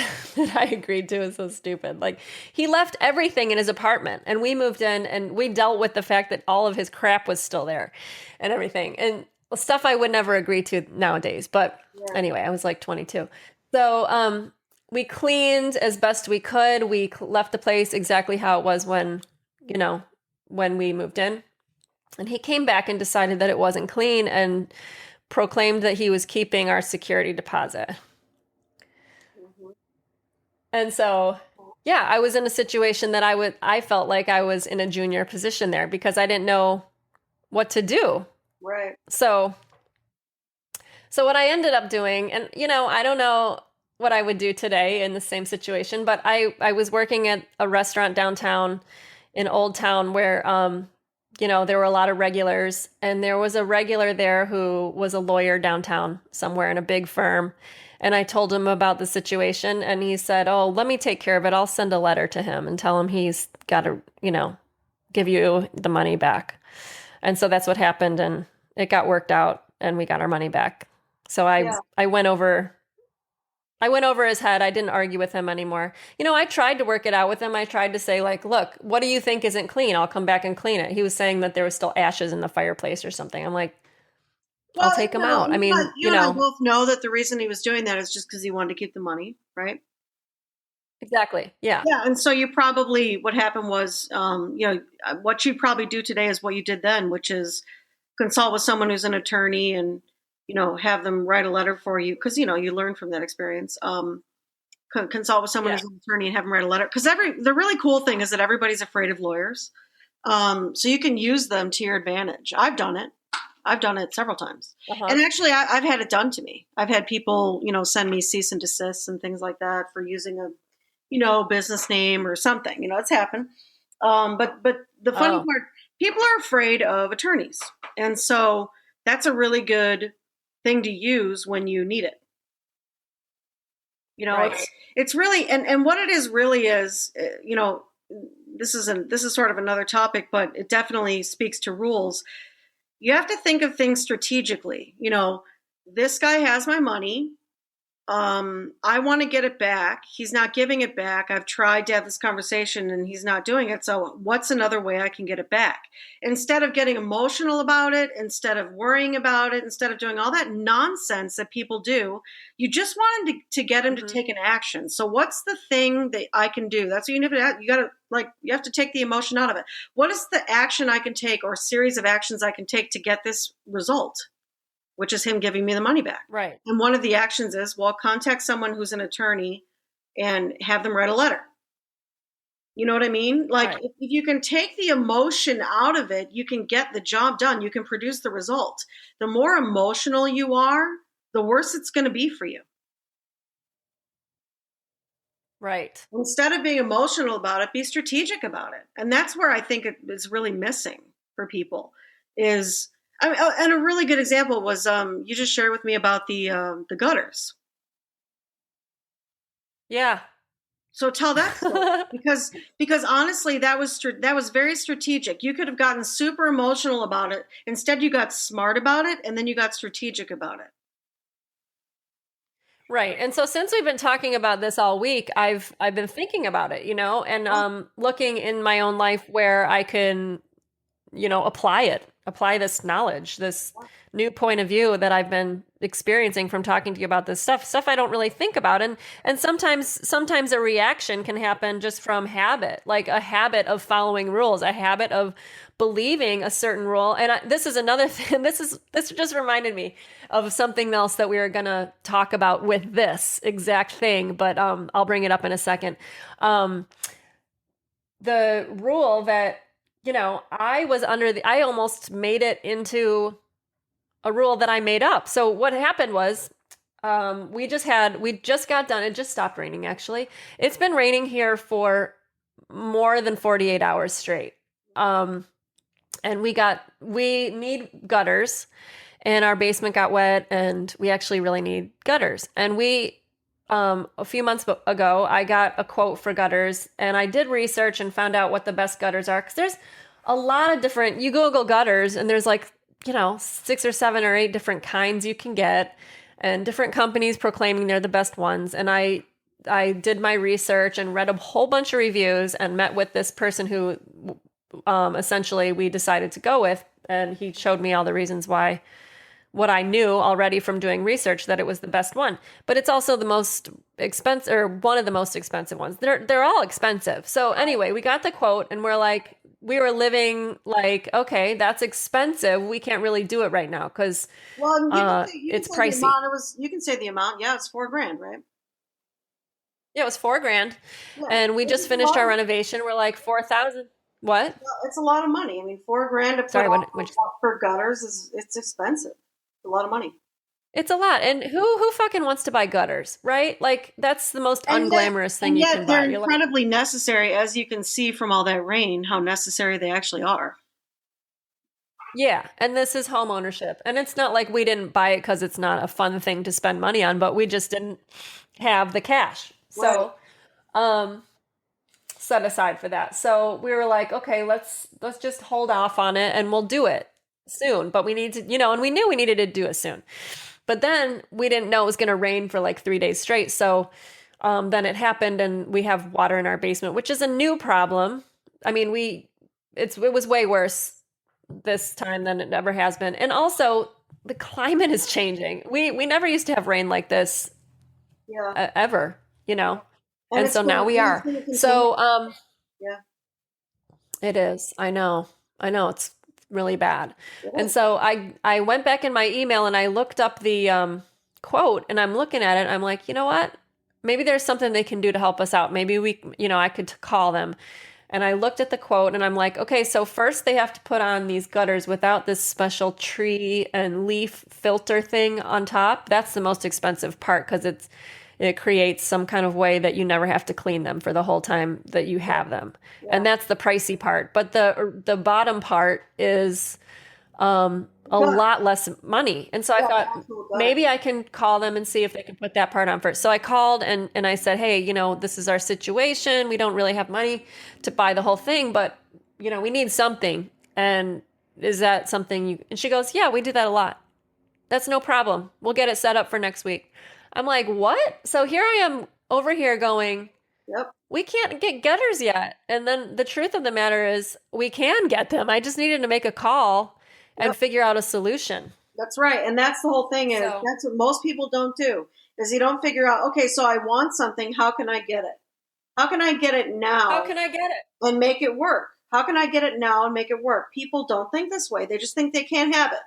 I agreed to is so stupid. Like he left everything in his apartment and we moved in and we dealt with the fact that all of his crap was still there and everything. And stuff I would never agree to nowadays. But Yeah. anyway, I was like 22. So we cleaned as best we could. We left the place exactly how it was when we moved in. And he came back and decided that it wasn't clean and proclaimed that he was keeping our security deposit. Mhm. And so, yeah, I was in a situation that I felt like I was in a junior position there because I didn't know what to do. Right. So what I ended up doing, and I don't know what I would do today in the same situation, but I was working at a restaurant downtown in Old Town where there were a lot of regulars, and there was a regular there who was a lawyer downtown somewhere in a big firm. And I told him about the situation, and he said, "Oh, let me take care of it. I'll send a letter to him and tell him he's got to, give you the money back." And so that's what happened, and it got worked out, and we got our money back. So Yeah. I went over his head. I didn't argue with him anymore. I tried to work it out with him. I tried to say, like, "Look, what do you think isn't clean? I'll come back and clean it." He was saying that there was still ashes in the fireplace or something. I'm like, "I'll Well, take him out." I mean, you and I both know that the reason he was doing that is just because he wanted to keep the money, right? exactly. Yeah. Yeah, and so you probably what happened was, what you probably do today is what you did then, which is consult with someone who's an attorney and have them write a letter for you because you learn from that experience. Consult with someone Yeah. who's an attorney and have them write a letter because the really cool thing is that everybody's afraid of lawyers, so you can use them to your advantage. I've done it. I've done it several times, Uh-huh. and actually, I've had it done to me. I've had people, send me cease and desists and things like that for using a business name or something. It's happened. But the funny Oh, part, people are afraid of attorneys. And so that's a really good thing to use when you need it. right. It's really, and what it is really is, this is sort of another topic, but it definitely speaks to rules. You have to think of things strategically. This guy has my money. I want to get it back. He's not giving it back. I've tried to have this conversation and he's not doing it. So what's another way I can get it back? Instead of getting emotional about it, instead of worrying about it, instead of doing all that nonsense that people do, you just want him to get him to take an action. So what's the thing that I can do? That's what you got to you have to take the emotion out of it. What is the action I can take or a series of actions I can take to get this result? Which is him giving me the money back. Right. And one of the actions is, contact someone who's an attorney and have them write a letter. You know what I mean? Like, Right. if you can take the emotion out of it, you can get the job done. You can produce the result. The more emotional you are, the worse it's going to be for you. Right. Instead of being emotional about it, be strategic about it. And that's where I think it is really missing for people is, and a really good example was you just shared with me about the gutters. Yeah. So tell that story because honestly, that was very strategic. You could have gotten super emotional about it. Instead, you got smart about it, and then you got strategic about it. Right. And so since we've been talking about this all week, I've been thinking about it, and looking in my own life where I can, apply this knowledge, this new point of view that I've been experiencing from talking to you about this stuff I don't really think about. And sometimes a reaction can happen just from habit, like a habit of following rules, a habit of believing a certain rule. And this is another thing. This just reminded me of something else that we were going to talk about with this exact thing, but I'll bring it up in a second. The rule that I almost made it into a rule that I made up. So what happened was, we just got done. It just stopped raining, actually. It's been raining here for more than 48 hours straight. And we need gutters, and our basement got wet, and we actually really need gutters. And a few months ago, I got a quote for gutters, and I did research and found out what the best gutters are. Because there's a lot of different, you Google gutters, and there's 6 or 7 or 8 different kinds you can get, and different companies proclaiming they're the best ones. And I did my research and read a whole bunch of reviews and met with this person who essentially we decided to go with, and he showed me all the reasons why what I knew already from doing research, that it was the best one. But it's also the most expensive, or one of the most expensive ones. They're all expensive. So anyway, we got the quote and we're like, we were living like, okay, that's expensive. We can't really do it right now because Well, you can it's say the pricey. amount. You can say the amount. Yeah, it's $4,000, right? Yeah, it was $4,000, Yeah, and we which just is a finished our lot. renovation. We're like 4,000. What? It's a lot of money. I mean, $4,000 to put Sorry, on what? for gutters it's expensive. It's a lot of money. It's a lot. And who fucking wants to buy gutters, right? Like that's the most And yet, unglamorous thing and you yet can buy. they're You're like, incredibly necessary, as you can see from all that rain, how necessary they actually are. yeah, and this is home ownership. And it's not like we didn't buy it because it's not a fun thing to spend money on, but we just didn't have the cash. Right. So, set aside for that. So we were like, okay, let's just hold off on it and we'll do it soon. But we need to, and we knew we needed to do it soon. But then we didn't know it was going to rain for like 3 days straight. So then it happened and we have water in our basement, which is a new problem. I mean, it was way worse this time than it ever has been. And also the climate is changing. We never used to have rain like this Yeah. ever, you know. And And so now we it's are. gonna continue. So Yeah. it is. I know. It's really bad. It And is. so I went back in my email and I looked up the quote and I'm looking at it. I'm like, you know what? Maybe there's something they can do to help us out. Maybe I could call them. And I looked at the quote and I'm like, okay, so first they have to put on these gutters without this special tree and leaf filter thing on top. That's the most expensive part because it creates some kind of way that you never have to clean them for the whole time that you have them. Yeah. And that's the pricey part. But the bottom part is a lot less money. And so I thought Absolute gut. maybe I can call them and see if they can put that part on first. So I called and I said, hey, this is our situation. We don't really have money to buy the whole thing, but we need something. And is that something and she goes, yeah, we do that a lot. That's no problem. We'll get it set up for next week. I'm like, what? So here I am over here going, Yep. we can't get gutters yet. And then the truth of the matter is we can get them. I just needed to make a call and Yep. figure out a solution. That's right. And that's the whole thing is So- that's what most people don't do is you don't figure out, okay, so I want something. How can I get it? How can I get it now How can I get it? and make it work? How can I get it now and make it work? People don't think this way. They just think they can't have it.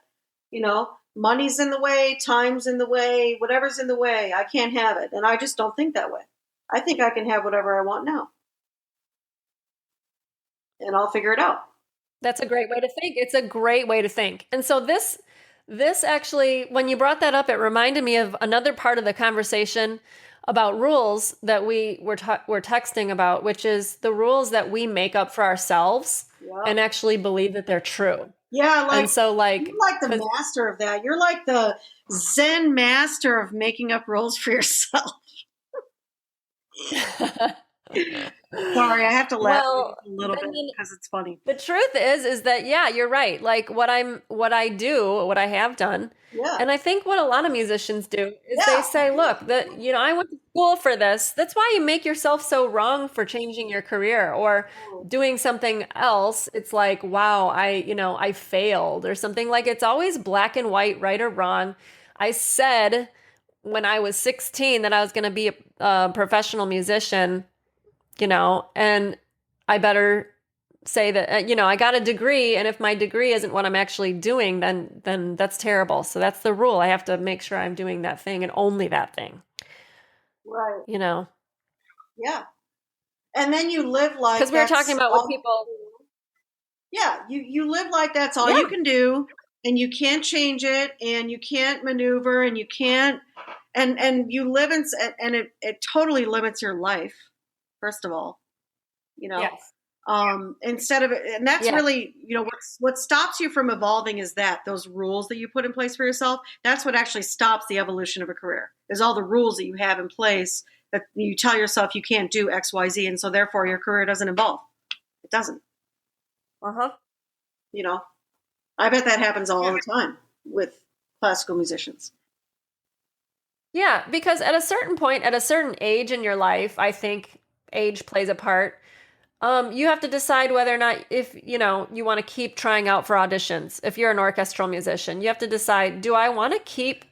Money's in the way, time's in the way, whatever's in the way, I can't have it. And I just don't think that way. I think I can have whatever I want now. And I'll figure it out. That's a great way to think. It's a great way to think. And so this actually, when you brought that up, it reminded me of another part of the conversation about rules that we were texting about, which is the rules that we make up for ourselves and actually believe that they're true. Yeah, and so you're like the master of that. You're like the Zen master of making up rules for yourself. Sorry, I have to laugh a little bit because it's funny. The truth is that yeah, you're right. Like what I have done. Yeah. And I think what a lot of musicians do is they say, look, I went to school for this. That's why you make yourself so wrong for changing your career or doing something else. It's like, wow, I failed or something. Like it's always black and white, right or wrong. I said when I was 16 that I was going to be a professional musician, and I better say that, I got a degree, and if my degree isn't what I'm actually doing, then that's terrible. So that's the rule. I have to make sure I'm doing that thing and only that thing. Right. Yeah. And then you live like because we were talking about with people. Yeah, you live like that's all you can do, and you can't change it, and you can't maneuver, and you can't, and you live in, and it totally limits your life. First of all, Yes. Instead of, and that's really, what stops you from evolving is those rules that you put in place for yourself. That's what actually stops the evolution of a career is all the rules that you have in place that you tell yourself you can't do X, Y, Z. And so therefore your career doesn't evolve. It doesn't. Uh-huh. I bet that happens all the time with classical musicians. Yeah, because at a certain point, at a certain age in your life, I think age plays a part. You have to decide whether or not, if you know, you want to keep trying out for auditions. If you're an orchestral musician, you have to decide, do I want to keep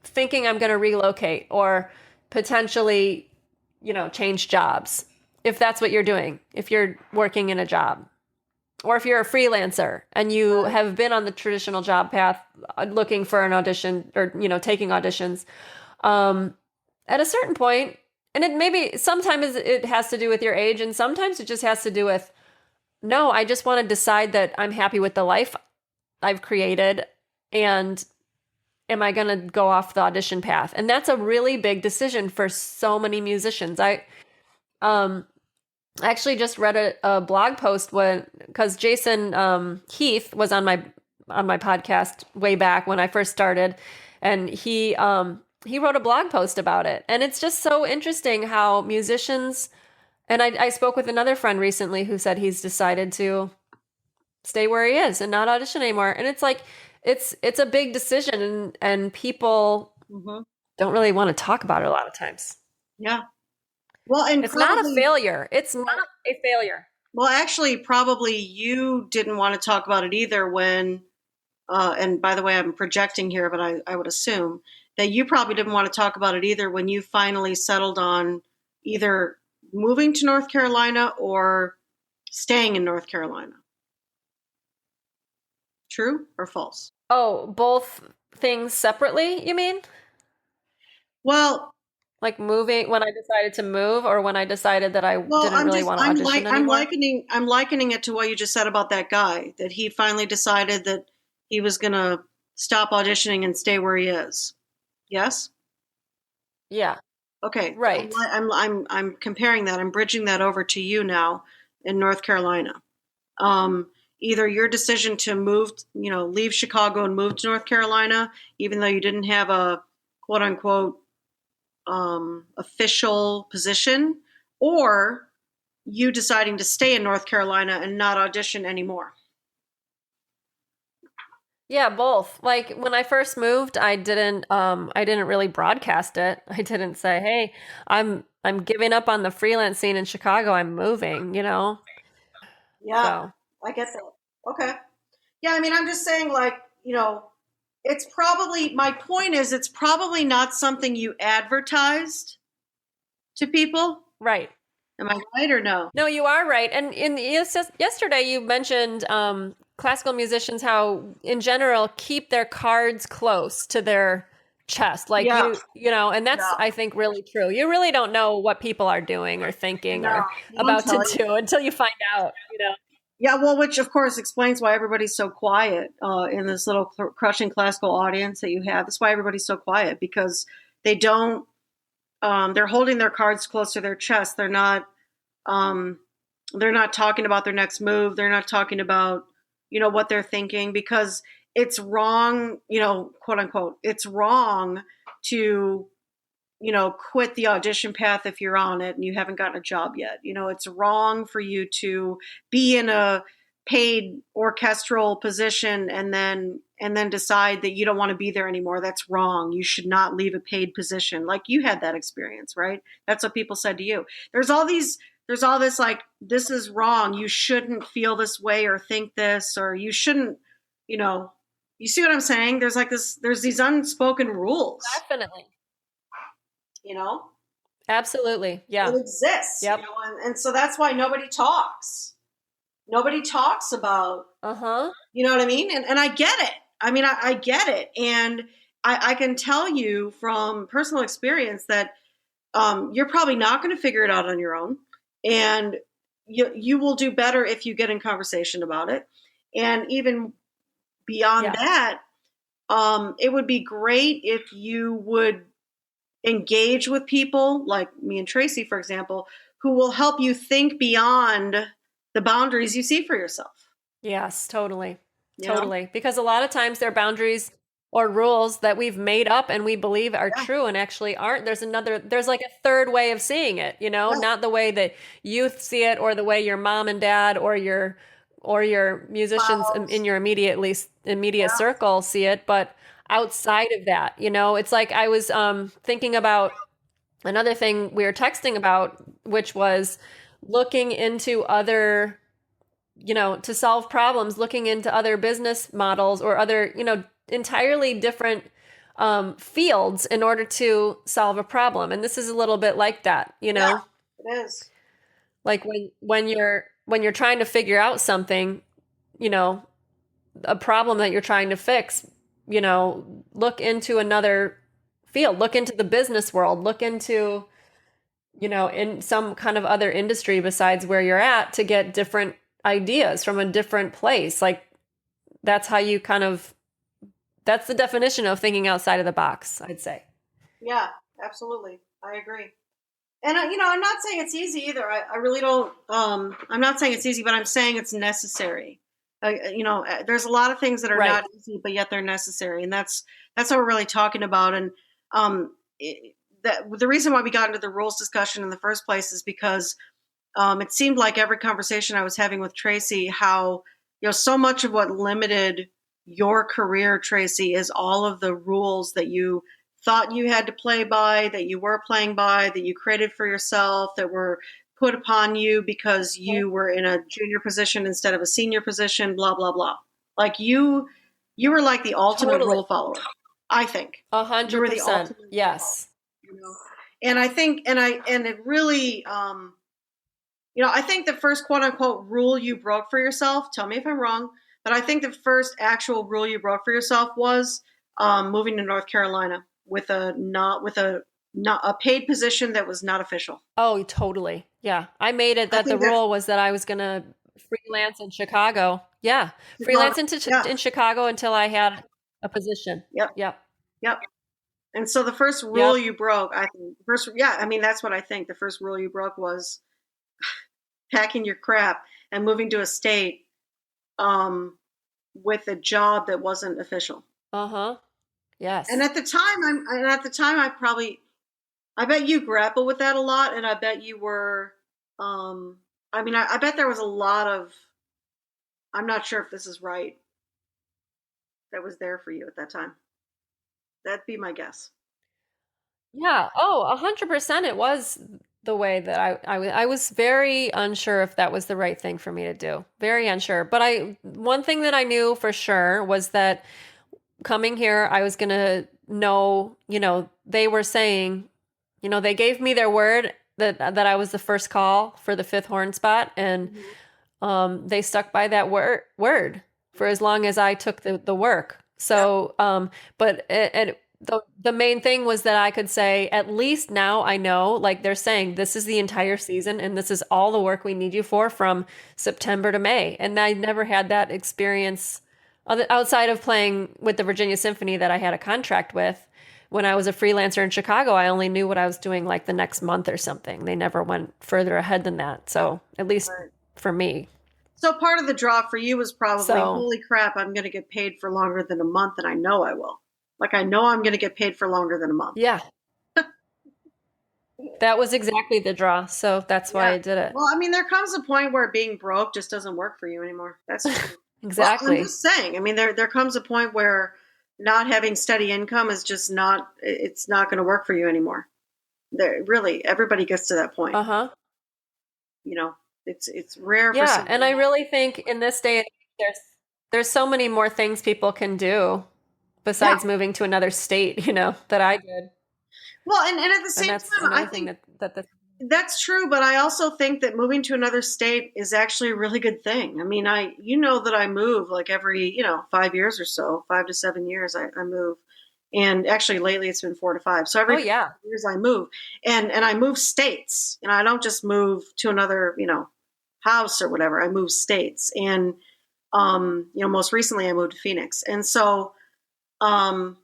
thinking I'm going to relocate or potentially, you know, change jobs? If that's what you're doing, if you're working in a job, or if you're a freelancer and you Right. have been on the traditional job path, looking for an audition or, you know, taking auditions, um, at a certain point, and it maybe sometimes it has to do with your age, and sometimes it just has to do with, no, I just want to decide that I'm happy with the life I've created, and am I going to go off the audition path? And that's a really big decision for so many musicians. Um, I actually just read a blog post when, because Jason Heath was on my podcast way back when I first started, and he wrote a blog post about it, and it's just so interesting how musicians. And I spoke with another friend recently who said he's decided to stay where he is and not audition anymore, and it's like it's a big decision, and people Hmm. don't really want to talk about it a lot of times. Yeah. Well, and It's not a probably, failure. It's not a failure. well, actually, probably you didn't want to talk about it either when, and by the way, I'm projecting here, but I would assume that you probably didn't want to talk about it either when you finally settled on either moving to North Carolina or staying in North Carolina. True or false? Oh, both things separately, you mean? Well, Like moving when I decided to move, or when I decided that I well, didn't really want to audition I'm anymore? likening it to what you just said about that guy, that he finally decided that he was going to stop auditioning and stay where he is. Yes? Yeah, Okay. right. I'm comparing that. I'm bridging that over to you now in North Carolina. Um, Either your decision to move, leave Chicago and move to North Carolina, even though you didn't have a quote unquote official position, or you deciding to stay in North Carolina and not audition anymore. Yeah, both. Like when I first moved, I didn't really broadcast it. I didn't say, "Hey, I'm giving up on the freelance scene in Chicago. I'm moving," you know? Yeah, So, I get that. Okay. Yeah, I mean, I'm just saying, like, it's probably, my point is, it's probably not something you advertised to people. right. Am I right or no? No, you are right. And yesterday you mentioned classical musicians how, in general, keep their cards close to their chest. Like Yeah, you know, and that's, yeah, I think, really true. You really don't know what people are doing or thinking no, or they don't about to tell you. do until you find out, you know. Yeah, well, which of course explains why everybody's so quiet in this little crushing classical audience that you have. That's why everybody's so quiet, because they don't. They're holding their cards close to their chest. Um, they're not talking about their next move. They're not talking about what they're thinking, because it's wrong. Quote unquote, it's wrong to quit the audition path if you're on it and you haven't gotten a job yet. It's wrong for you to be in a paid orchestral position and then decide that you don't want to be there anymore. That's wrong. You should not leave a paid position. Like, you had that experience, right? That's what people said to you. There's all this, like, this is wrong. You shouldn't feel this way or think this, or you shouldn't, you see what I'm saying? There's these unspoken rules, Definitely. you know? Absolutely. Yeah. It exists, Yep. and so that's why nobody talks. Nobody talks about, Uh-huh. you know what I mean? And I get it. I mean, I get it. And I can tell you from personal experience that you're probably not going to figure it out on your own. And you will do better if you get in conversation about it. And even beyond Yeah. that, it would be great if you would engage with people like me and Tracy, for example, who will help you think beyond the boundaries you see for yourself. Yes, totally. You know? Totally. Because a lot of times they're boundaries or rules that we've made up and we believe are Yeah. true and actually aren't. There's like a third way of seeing it, you know, Yeah. not the way that you see it or the way your mom and dad or your musicians in your immediate Yeah. circle see it, but outside of that, you know, it's like I was thinking about another thing we were texting about, which was looking into other, to solve problems, looking into other business models or other, entirely different fields in order to solve a problem. And this is a little bit like that, Yeah, it is. like when you're trying to figure out something, you know, a problem that you're trying to fix, look into another field, look into the business world, look into, in some kind of other industry besides where you're at to get different ideas from a different place. Like that's how you that's the definition of thinking outside of the box, I'd say. Yeah, absolutely. I agree. And I'm not saying it's easy either. I really don't. I'm not saying it's easy, but I'm saying it's necessary. There's a lot of things that are Right. not easy, but yet they're necessary, and that's what we're really talking about. And the reason why we got into the rules discussion in the first place is because it seemed like every conversation I was having with Tracy, how so much of what limited your career, Tracy, is all of the rules that you thought you had to play by, that you were playing by, that you created for yourself, that were put upon you because you were in a junior position instead of a senior position, blah, blah, blah. Like you were like the ultimate Totally. rule follower, I think. 100%. Yes. And I think, and it really, I think the first quote unquote rule you broke for yourself, tell me if I'm wrong, but I think the first actual rule you broke for yourself was moving to North Carolina with a paid position that was not official. Oh, totally. Yeah. I made it that the rule was that I was going to freelance in Chicago. Yeah. Freelance in Chicago until I had a position. Yep. And so the first rule you broke, that's what I think. The first rule you broke was packing your crap and moving to a state with a job that wasn't official. Uh-huh. Yes. And at the time, I bet you grappled with that a lot, and I bet you were, I bet there was a lot of, I'm not sure if this is right, that was there for you at that time. That'd be my guess. Yeah. Oh, 100% it was the way that I was very unsure if that was the right thing for me to do. Very unsure. But one thing that I knew for sure was that coming here, I was going to know, they were saying, they gave me their word that I was the first call for the fifth horn spot. And they stuck by that word for as long as I took the work. So, but the main thing was that I could say, at least now I know, like they're saying, this is the entire season and this is all the work we need you for from September to May. And I never had that experience outside of playing with the Virginia Symphony that I had a contract with. When I was a freelancer in Chicago, I only knew what I was doing like the next month or something. They never went further ahead than that. So at least for me. So part of the draw for you was probably, holy crap, I'm going to get paid for longer than a month, and I know I will. Like, I know I'm going to get paid for longer than a month. Yeah. That was exactly the draw. So that's why I did it. Well, there comes a point where being broke just doesn't work for you anymore. That's true. Exactly. Well, I'm just saying. There comes a point where not having steady income is just it's not going to work for you anymore. Really, everybody gets to that point. Uh-huh. It's rare for some. And I really think in this day and age, there's so many more things people can do besides moving to another state, that I did. Well, and at the same time, I think that's true, but I also think that moving to another state is actually a really good thing. That I move like every, 5 years or so, 5 to 7 years I move. And actually lately it's been 4 to 5. So every 5 years I move and I move states, and I don't just move to another, house or whatever. I move states. And, most recently I moved to Phoenix. And so, and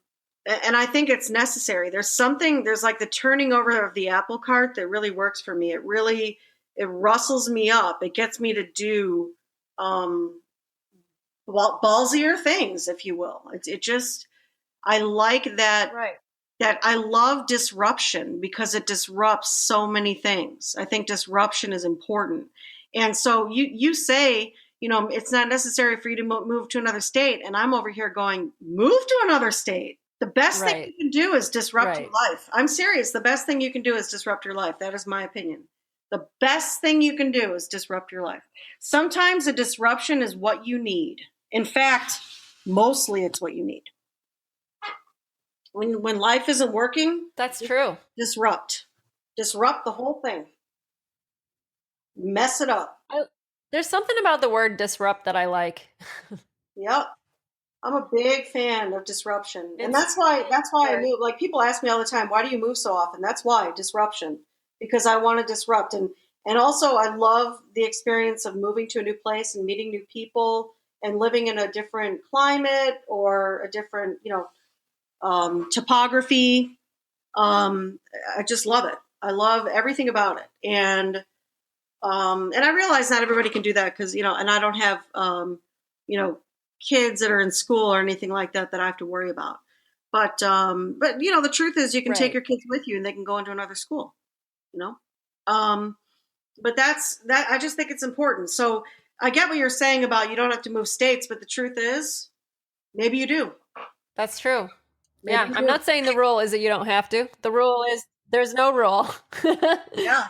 I think it's necessary. There's like the turning over of the apple cart that really works for me. It rustles me up. It gets me to do, ballsier things, if you will. I like that. Right. That I love disruption because it disrupts so many things. I think disruption is important. And so you say, it's not necessary for you to move to another state. And I'm over here going, move to another state. The best thing you can do is disrupt your life. I'm serious. The best thing you can do is disrupt your life. That is my opinion. The best thing you can do is disrupt your life. Sometimes a disruption is what you need. In fact, mostly it's what you need. When life isn't working, That's true. Disrupt the whole thing. Mess it up. There's something about the word disrupt that I like. Yep. I'm a big fan of disruption. And that's why I move. Like, people ask me all the time, why do you move so often? That's why, disruption. Because I want to disrupt. And also, I love the experience of moving to a new place and meeting new people and living in a different climate or a different, topography. I just love it. I love everything about it. And I realize not everybody can do that because, and I don't have, kids that are in school or anything like that I have to worry about. But the truth is you can take your kids with you and they can go into another school, but I just think it's important. So I get what you're saying about you don't have to move states, but the truth is maybe you do. That's true. Maybe I'm not saying the rule is that you don't have to. The rule is there's no rule. Yeah.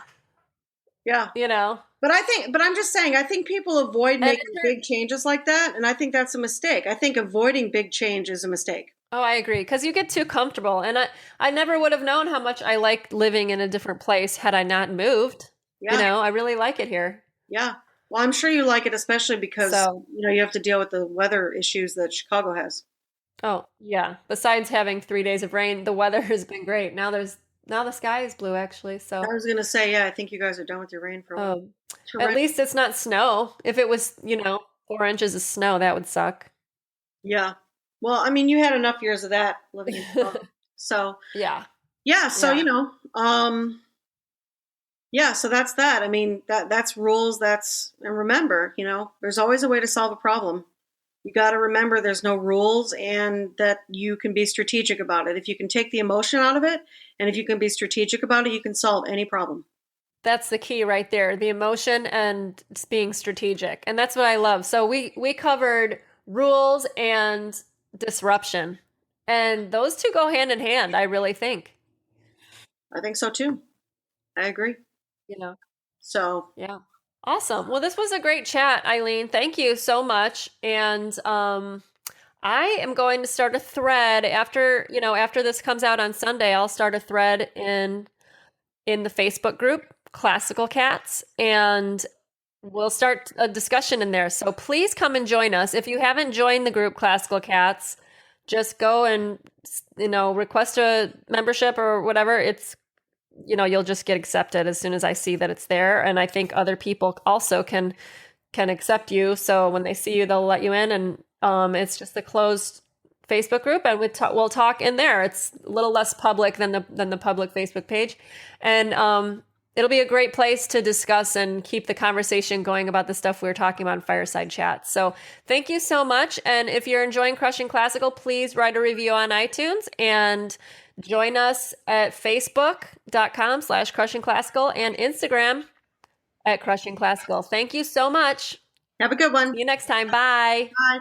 But I'm just saying, I think people avoid making big changes like that. And I think that's a mistake. I think avoiding big change is a mistake. Oh, I agree. Because you get too comfortable. And I never would have known how much I liked living in a different place had I not moved. Yeah. I really like it here. Yeah. Well, I'm sure you like it, especially because, you have to deal with the weather issues that Chicago has. Oh, yeah. Besides having 3 days of rain, the weather has been great. Now the sky is blue, actually. So I was going to say, I think you guys are done with your rain for a while. At least it's not snow. If it was, 4 inches of snow, that would suck. Yeah. Well, I mean, you had enough years of that living in Chicago. So yeah. So, so that's that. I mean, that's rules. And remember, there's always a way to solve a problem. You got to remember there's no rules and that you can be strategic about it. If you can take the emotion out of it and if you can be strategic about it, you can solve any problem. That's the key right there, the emotion and being strategic. And that's what I love. So we covered rules and disruption. And those two go hand in hand, I really think. I think so too. I agree. So, yeah. Awesome. Well, this was a great chat, Eileen. Thank you so much. And I am going to start a thread after this comes out on Sunday. I'll start a thread in the Facebook group, Classical Cats, and we'll start a discussion in there. So please come and join us. If you haven't joined the group Classical Cats, just go and request a membership or whatever. It's you'll just get accepted as soon as I see that it's there. And I think other people also can accept you. So when they see you, they'll let you in. And it's just a closed Facebook group, and we'll talk in there. It's a little less public than the public Facebook page. And it'll be a great place to discuss and keep the conversation going about the stuff we were talking about in Fireside Chat. So thank you so much. And if you're enjoying Crushing Classical, please write a review on iTunes and join us at facebook.com/crushingclassical and Instagram at Crushing Classical. Thank you so much. Have a good one. See you next time. Bye. Bye.